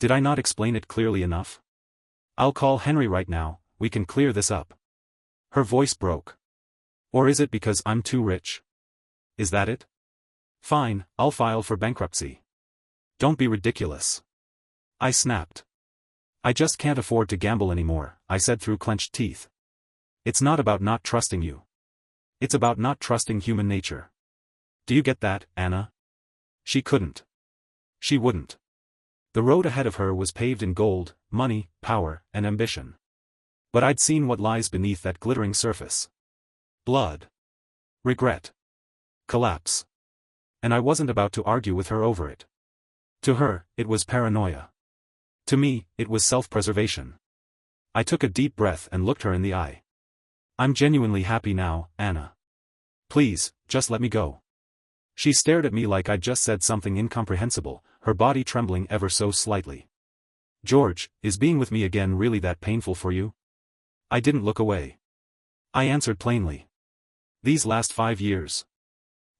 Did I not explain it clearly enough? I'll call Henry right now, we can clear this up." Her voice broke. "Or is it because I'm too rich? Is that it? Fine, I'll file for bankruptcy." "Don't be ridiculous." I snapped. "I just can't afford to gamble anymore," I said through clenched teeth. "It's not about not trusting you. It's about not trusting human nature. Do you get that, Anna?" She couldn't. She wouldn't. The road ahead of her was paved in gold, money, power, and ambition. But I'd seen what lies beneath that glittering surface. Blood. Regret. Collapse. And I wasn't about to argue with her over it. To her, it was paranoia. To me, it was self-preservation. I took a deep breath and looked her in the eye. "I'm genuinely happy now, Anna. Please, just let me go." She stared at me like I'd just said something incomprehensible, her body trembling ever so slightly. "George, is being with me again really that painful for you?" I didn't look away. I answered plainly. "These last 5 years.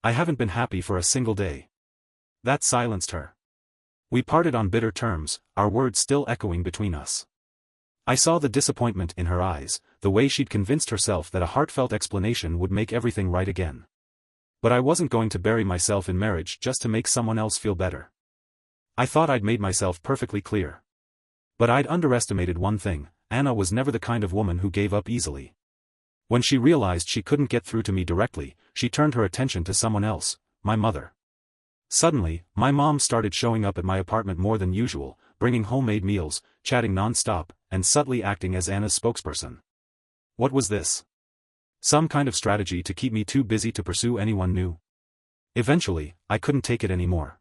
I haven't been happy for a single day." That silenced her. We parted on bitter terms, our words still echoing between us. I saw the disappointment in her eyes, the way she'd convinced herself that a heartfelt explanation would make everything right again. But I wasn't going to bury myself in marriage just to make someone else feel better. I thought I'd made myself perfectly clear. But I'd underestimated one thing: Anna was never the kind of woman who gave up easily. When she realized she couldn't get through to me directly, she turned her attention to someone else, my mother. Suddenly, my mom started showing up at my apartment more than usual, bringing homemade meals, chatting non-stop, and subtly acting as Anna's spokesperson. What was this? Some kind of strategy to keep me too busy to pursue anyone new? Eventually, I couldn't take it anymore.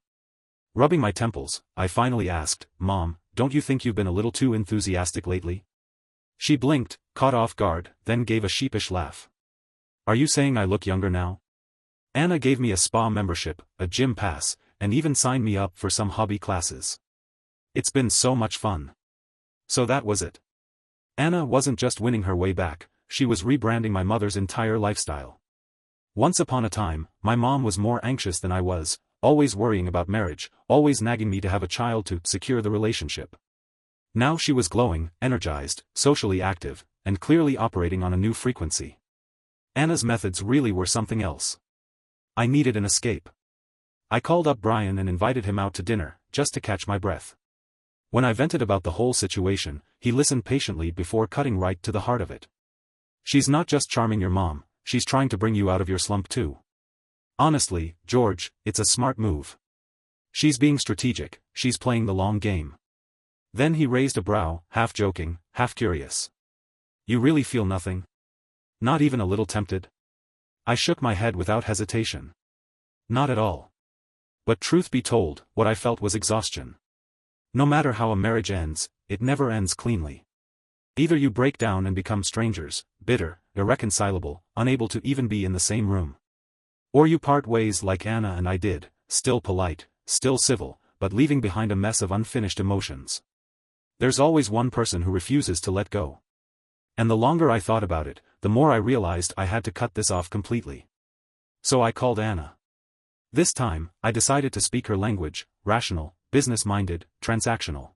Rubbing my temples, I finally asked, "Mom, don't you think you've been a little too enthusiastic lately?" She blinked, caught off guard, then gave a sheepish laugh. "Are you saying I look younger now?" Anna gave me a spa membership, a gym pass, and even signed me up for some hobby classes. It's been so much fun. So that was it. Anna wasn't just winning her way back, she was rebranding my mother's entire lifestyle. Once upon a time, my mom was more anxious than I was, always worrying about marriage, always nagging me to have a child to secure the relationship. Now she was glowing, energized, socially active, and clearly operating on a new frequency. Anna's methods really were something else. I needed an escape. I called up Brian and invited him out to dinner, just to catch my breath. When I vented about the whole situation, he listened patiently before cutting right to the heart of it. "She's not just charming your mom, she's trying to bring you out of your slump too. Honestly, George, it's a smart move. She's being strategic, she's playing the long game." Then he raised a brow, half joking, half curious. "You really feel nothing? Not even a little tempted?" I shook my head without hesitation. Not at all. But truth be told, what I felt was exhaustion. No matter how a marriage ends, it never ends cleanly. Either you break down and become strangers, bitter, irreconcilable, unable to even be in the same room. Or you part ways like Anna and I did, still polite, still civil, but leaving behind a mess of unfinished emotions. There's always one person who refuses to let go. And the longer I thought about it, the more I realized I had to cut this off completely. So I called Anna. This time, I decided to speak her language, rational, business-minded, transactional.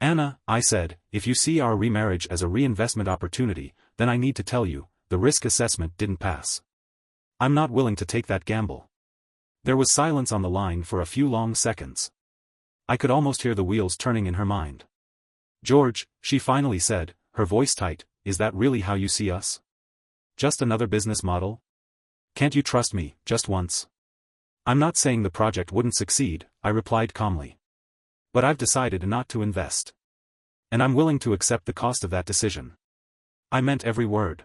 "Anna," I said, "if you see our remarriage as a reinvestment opportunity, then I need to tell you, the risk assessment didn't pass. I'm not willing to take that gamble." There was silence on the line for a few long seconds. I could almost hear the wheels turning in her mind. "George," she finally said, her voice tight, "is that really how you see us? Just another business model? Can't you trust me, just once?" "I'm not saying the project wouldn't succeed," I replied calmly. "But I've decided not to invest. And I'm willing to accept the cost of that decision." I meant every word.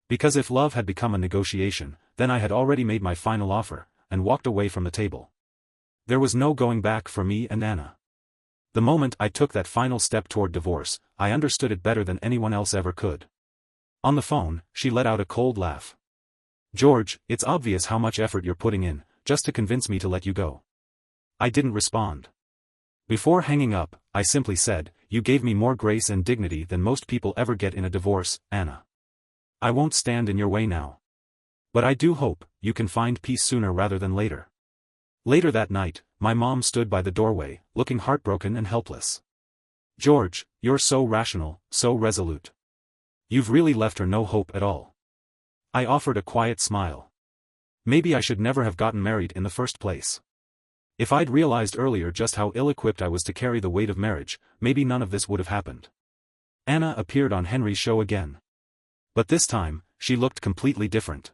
Because if love had become a negotiation, then I had already made my final offer, and walked away from the table. There was no going back for me and Anna. The moment I took that final step toward divorce, I understood it better than anyone else ever could. On the phone, she let out a cold laugh. "George, it's obvious how much effort you're putting in, just to convince me to let you go." I didn't respond. Before hanging up, I simply said, "You gave me more grace and dignity than most people ever get in a divorce, Anna. I won't stand in your way now. But I do hope you can find peace sooner rather than later." Later that night, my mom stood by the doorway, looking heartbroken and helpless. "George, you're so rational, so resolute. You've really left her no hope at all." I offered a quiet smile. Maybe I should never have gotten married in the first place. If I'd realized earlier just how ill-equipped I was to carry the weight of marriage, maybe none of this would have happened. Anna appeared on Henry's show again. But this time, she looked completely different.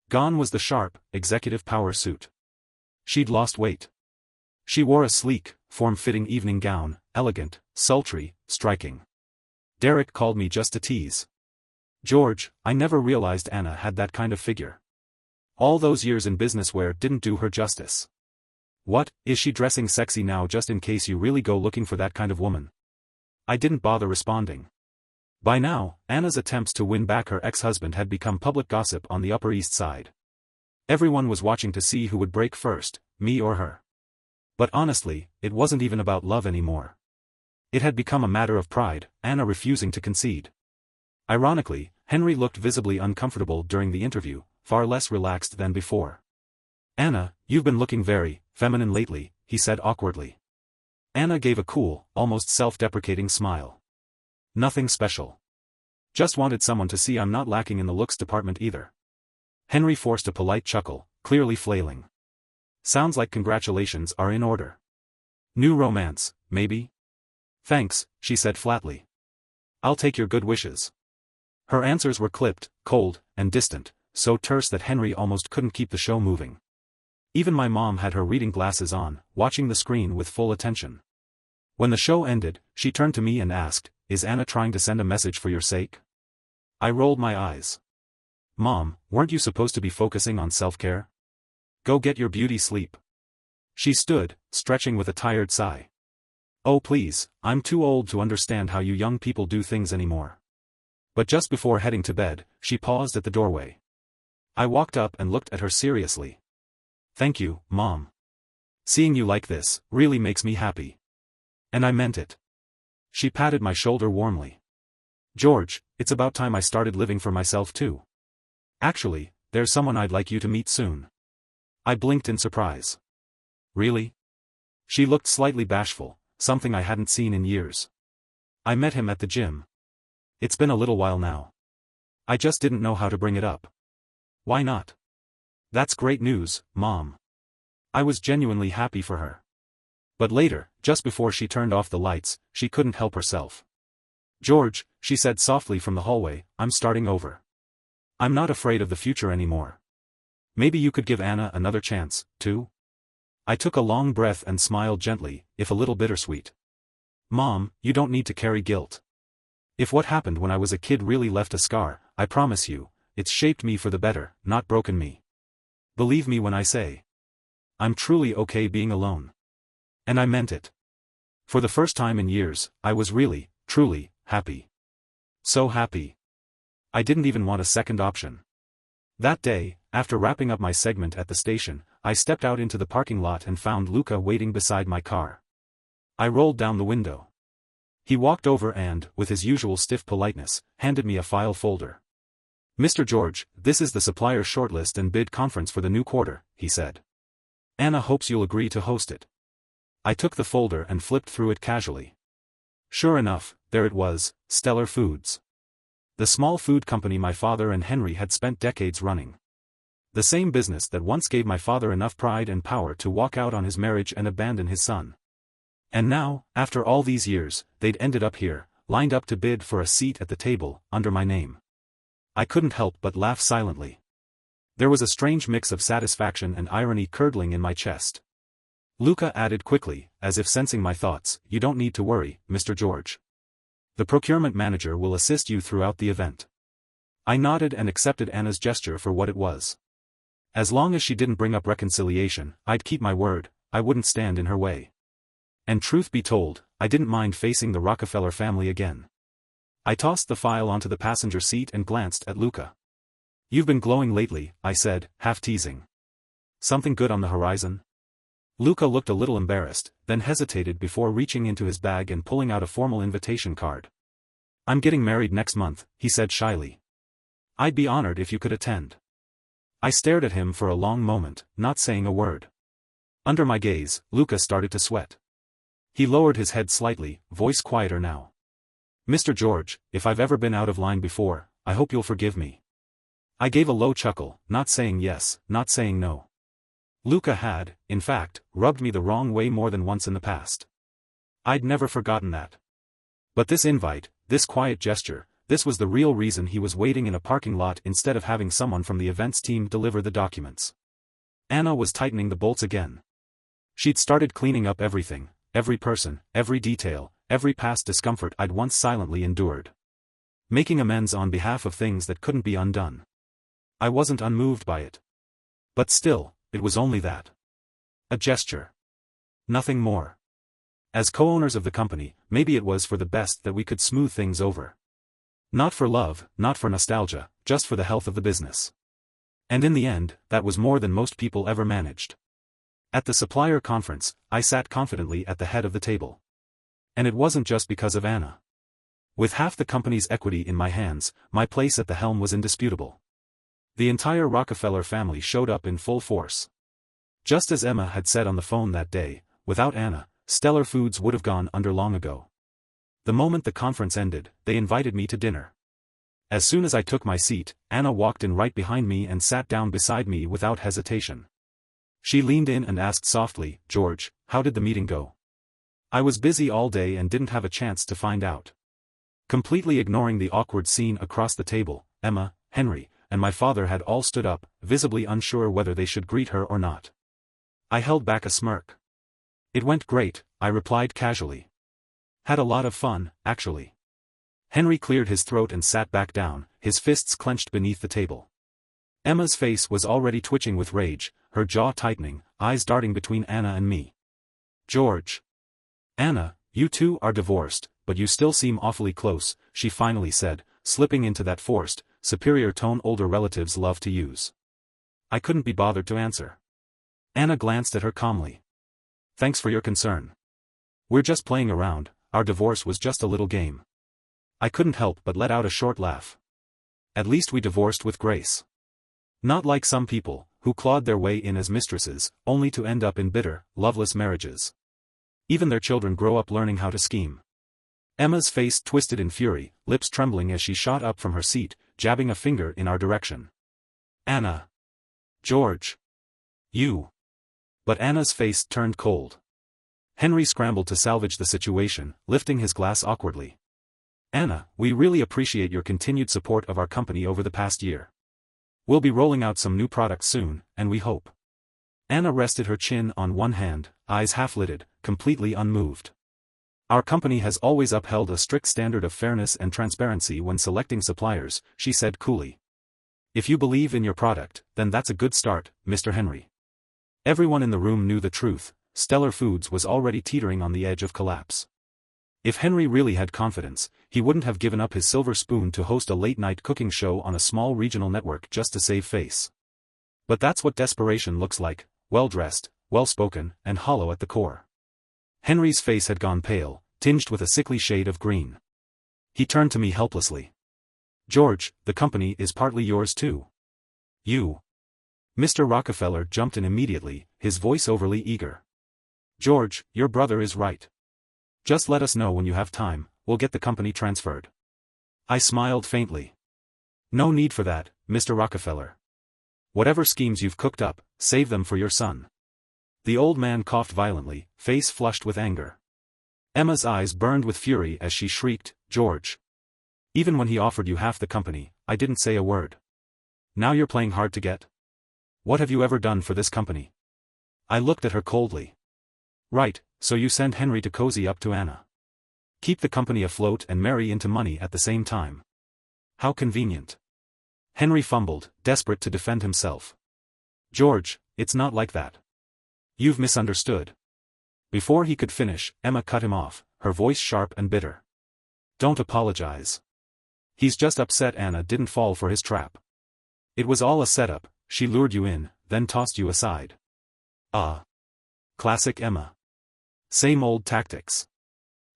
Gone was the sharp, executive power suit. She'd lost weight. She wore a sleek, form-fitting evening gown, elegant, sultry, striking. Derek called me just to tease. "George, I never realized Anna had that kind of figure. All those years in business wear didn't do her justice. What, is she dressing sexy now just in case you really go looking for that kind of woman?" I didn't bother responding. By now, Anna's attempts to win back her ex-husband had become public gossip on the Upper East Side. Everyone was watching to see who would break first, me or her. But honestly, it wasn't even about love anymore. It had become a matter of pride, Anna refusing to concede. Ironically, Henry looked visibly uncomfortable during the interview, far less relaxed than before. "Anna, you've been looking very feminine lately," he said awkwardly. Anna gave a cool, almost self-deprecating smile. "Nothing special. Just wanted someone to see I'm not lacking in the looks department either." Henry forced a polite chuckle, clearly flailing. "Sounds like congratulations are in order. New romance, maybe?" "Thanks," she said flatly. "I'll take your good wishes." Her answers were clipped, cold, and distant, so terse that Henry almost couldn't keep the show moving. Even my mom had her reading glasses on, watching the screen with full attention. When the show ended, she turned to me and asked, "Is Anna trying to send a message for your sake?" I rolled my eyes. "Mom, weren't you supposed to be focusing on self-care? Go get your beauty sleep." She stood, stretching with a tired sigh. "Oh please, I'm too old to understand how you young people do things anymore." But just before heading to bed, she paused at the doorway. I walked up and looked at her seriously. "Thank you, Mom. Seeing you like this really makes me happy. And I meant it." She patted my shoulder warmly. "George, it's about time I started living for myself too. Actually, there's someone I'd like you to meet soon." I blinked in surprise. "Really?" She looked slightly bashful, something I hadn't seen in years. "I met him at the gym. It's been a little while now. I just didn't know how to bring it up." "Why not?" "That's great news, Mom." I was genuinely happy for her. But later, just before she turned off the lights, she couldn't help herself. "George," she said softly from the hallway, "I'm starting over. I'm not afraid of the future anymore. Maybe you could give Anna another chance, too?" I took a long breath and smiled gently, if a little bittersweet. "Mom, you don't need to carry guilt. If what happened when I was a kid really left a scar, I promise you, it's shaped me for the better, not broken me. Believe me when I say, I'm truly okay being alone." And I meant it. For the first time in years, I was really, truly, happy. So happy. I didn't even want a second option. That day, after wrapping up my segment at the station, I stepped out into the parking lot and found Luca waiting beside my car. I rolled down the window. He walked over and, with his usual stiff politeness, handed me a file folder. "Mr. George, this is the supplier shortlist and bid conference for the new quarter," he said. "Anna hopes you'll agree to host it." I took the folder and flipped through it casually. Sure enough, there it was, Stellar Foods. The small food company my father and Henry had spent decades running. The same business that once gave my father enough pride and power to walk out on his marriage and abandon his son. And now, after all these years, they'd ended up here, lined up to bid for a seat at the table, under my name. I couldn't help but laugh silently. There was a strange mix of satisfaction and irony curdling in my chest. Luca added quickly, as if sensing my thoughts, "You don't need to worry, Mr. George. The procurement manager will assist you throughout the event." I nodded and accepted Anna's gesture for what it was. As long as she didn't bring up reconciliation, I'd keep my word, I wouldn't stand in her way. And truth be told, I didn't mind facing the Rockefeller family again. I tossed the file onto the passenger seat and glanced at Luca. "You've been glowing lately," I said, half teasing. "Something good on the horizon?" Luca looked a little embarrassed, then hesitated before reaching into his bag and pulling out a formal invitation card. "I'm getting married next month," he said shyly. "I'd be honored if you could attend." I stared at him for a long moment, not saying a word. Under my gaze, Luca started to sweat. He lowered his head slightly, voice quieter now. "Mr. George, if I've ever been out of line before, I hope you'll forgive me." I gave a low chuckle, not saying yes, not saying no. Luca had, in fact, rubbed me the wrong way more than once in the past. I'd never forgotten that. But this invite, this quiet gesture, this was the real reason he was waiting in a parking lot instead of having someone from the events team deliver the documents. Anna was tightening the bolts again. She'd started cleaning up everything, every person, every detail, every past discomfort I'd once silently endured. Making amends on behalf of things that couldn't be undone. I wasn't unmoved by it. But still, it was only that. A gesture. Nothing more. As co-owners of the company, maybe it was for the best that we could smooth things over. Not for love, not for nostalgia, just for the health of the business. And in the end, that was more than most people ever managed. At the supplier conference, I sat confidently at the head of the table. And it wasn't just because of Anna. With half the company's equity in my hands, my place at the helm was indisputable. The entire Rockefeller family showed up in full force. Just as Emma had said on the phone that day, without Anna, Stellar Foods would have gone under long ago. The moment the conference ended, they invited me to dinner. As soon as I took my seat, Anna walked in right behind me and sat down beside me without hesitation. She leaned in and asked softly, "George, how did the meeting go?" I was busy all day and didn't have a chance to find out. Completely ignoring the awkward scene across the table, Emma, Henry, and my father had all stood up, visibly unsure whether they should greet her or not. I held back a smirk. It went great, I replied casually. Had a lot of fun, actually. Henry cleared his throat and sat back down, his fists clenched beneath the table. Emma's face was already twitching with rage, her jaw tightening, eyes darting between Anna and me. George. Anna, you two are divorced, but you still seem awfully close, she finally said, slipping into that forced, superior tone older relatives love to use. I couldn't be bothered to answer. Anna glanced at her calmly. Thanks for your concern. We're just playing around, our divorce was just a little game. I couldn't help but let out a short laugh. At least we divorced with grace. Not like some people, who clawed their way in as mistresses, only to end up in bitter, loveless marriages. Even their children grow up learning how to scheme. Emma's face twisted in fury, lips trembling as she shot up from her seat, jabbing a finger in our direction. Anna. George. You. But Anna's face turned cold. Henry scrambled to salvage the situation, lifting his glass awkwardly. Anna, we really appreciate your continued support of our company over the past year. We'll be rolling out some new products soon, and we hope. Anna rested her chin on one hand, eyes half-lidded, completely unmoved. Our company has always upheld a strict standard of fairness and transparency when selecting suppliers, she said coolly. If you believe in your product, then that's a good start, Mr. Henry. Everyone in the room knew the truth, Stellar Foods was already teetering on the edge of collapse. If Henry really had confidence, he wouldn't have given up his silver spoon to host a late-night cooking show on a small regional network just to save face. But that's what desperation looks like, well-dressed, well-spoken, and hollow at the core. Henry's face had gone pale, tinged with a sickly shade of green. He turned to me helplessly. George, the company is partly yours too. You. Mr. Rockefeller jumped in immediately, his voice overly eager. George, your brother is right. Just let us know when you have time, we'll get the company transferred. I smiled faintly. No need for that, Mr. Rockefeller. Whatever schemes you've cooked up, save them for your son. The old man coughed violently, face flushed with anger. Emma's eyes burned with fury as she shrieked, George. Even when he offered you half the company, I didn't say a word. Now you're playing hard to get? What have you ever done for this company? I looked at her coldly. Right, so you send Henry to cozy up to Anna. Keep the company afloat and marry into money at the same time. How convenient. Henry fumbled, desperate to defend himself. George, it's not like that. You've misunderstood. Before he could finish, Emma cut him off, her voice sharp and bitter. Don't apologize. He's just upset Anna didn't fall for his trap. It was all a setup, she lured you in, then tossed you aside. Ah. Classic Emma. Same old tactics.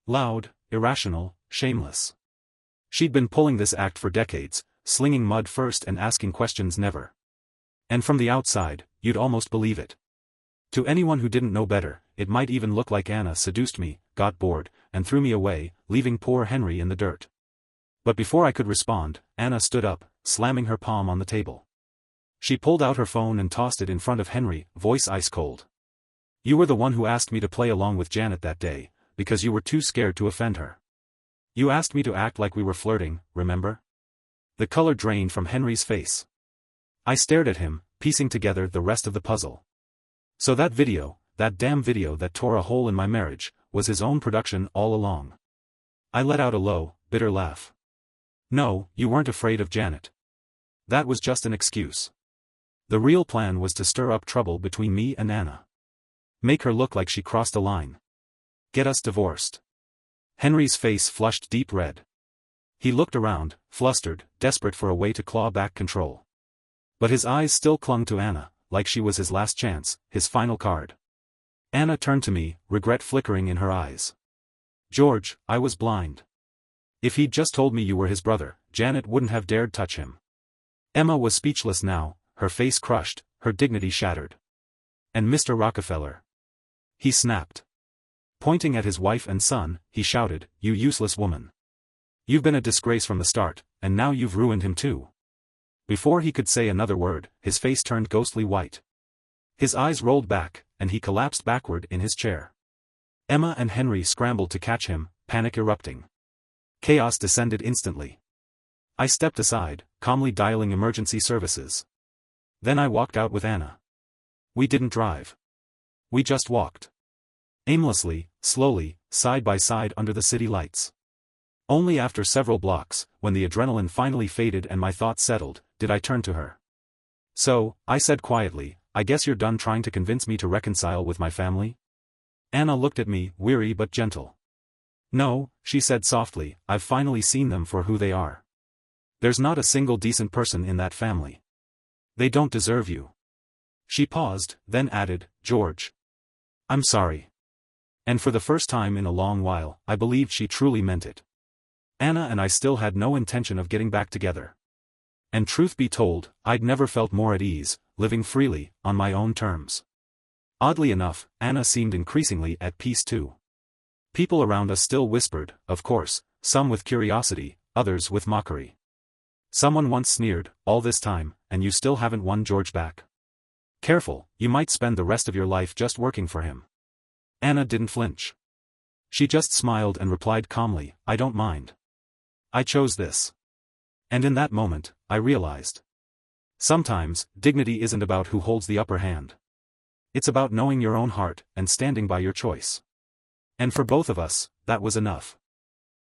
Loud, irrational, shameless. She'd been pulling this act for decades, slinging mud first and asking questions never. And from the outside, you'd almost believe it. To anyone who didn't know better, it might even look like Anna seduced me, got bored, and threw me away, leaving poor Henry in the dirt. But before I could respond, Anna stood up, slamming her palm on the table. She pulled out her phone and tossed it in front of Henry, voice ice cold. You were the one who asked me to play along with Janet that day, because you were too scared to offend her. You asked me to act like we were flirting, remember? The color drained from Henry's face. I stared at him, piecing together the rest of the puzzle. So that video, that damn video that tore a hole in my marriage, was his own production all along. I let out a low, bitter laugh. No, you weren't afraid of Janet. That was just an excuse. The real plan was to stir up trouble between me and Anna. Make her look like she crossed a line. Get us divorced. Henry's face flushed deep red. He looked around, flustered, desperate for a way to claw back control. But his eyes still clung to Anna, like she was his last chance, his final card. Anna turned to me, regret flickering in her eyes. George, I was blind. If he'd just told me you were his brother, Janet wouldn't have dared touch him. Emma was speechless now, her face crushed, her dignity shattered. And Mr. Rockefeller. He snapped. Pointing at his wife and son, he shouted, You useless woman. You've been a disgrace from the start, and now you've ruined him too. Before he could say another word, his face turned ghostly white. His eyes rolled back, and he collapsed backward in his chair. Emma and Henry scrambled to catch him, panic erupting. Chaos descended instantly. I stepped aside, calmly dialing emergency services. Then I walked out with Anna. We didn't drive. We just walked. Aimlessly, slowly, side by side under the city lights. Only after several blocks, when the adrenaline finally faded and my thoughts settled, did I turn to her. "So," I said quietly, "I guess you're done trying to convince me to reconcile with my family?" Anna looked at me, weary but gentle. "No," she said softly, "I've finally seen them for who they are. There's not a single decent person in that family. They don't deserve you." She paused, then added, "George. I'm sorry." And for the first time in a long while, I believed she truly meant it. Anna and I still had no intention of getting back together. And truth be told, I'd never felt more at ease, living freely, on my own terms. Oddly enough, Anna seemed increasingly at peace too. People around us still whispered, of course, some with curiosity, others with mockery. Someone once sneered, "All this time, and you still haven't won George back. Careful, you might spend the rest of your life just working for him." Anna didn't flinch. She just smiled and replied calmly, "I don't mind. I chose this." And in that moment, I realized. Sometimes, dignity isn't about who holds the upper hand. It's about knowing your own heart, and standing by your choice. And for both of us, that was enough.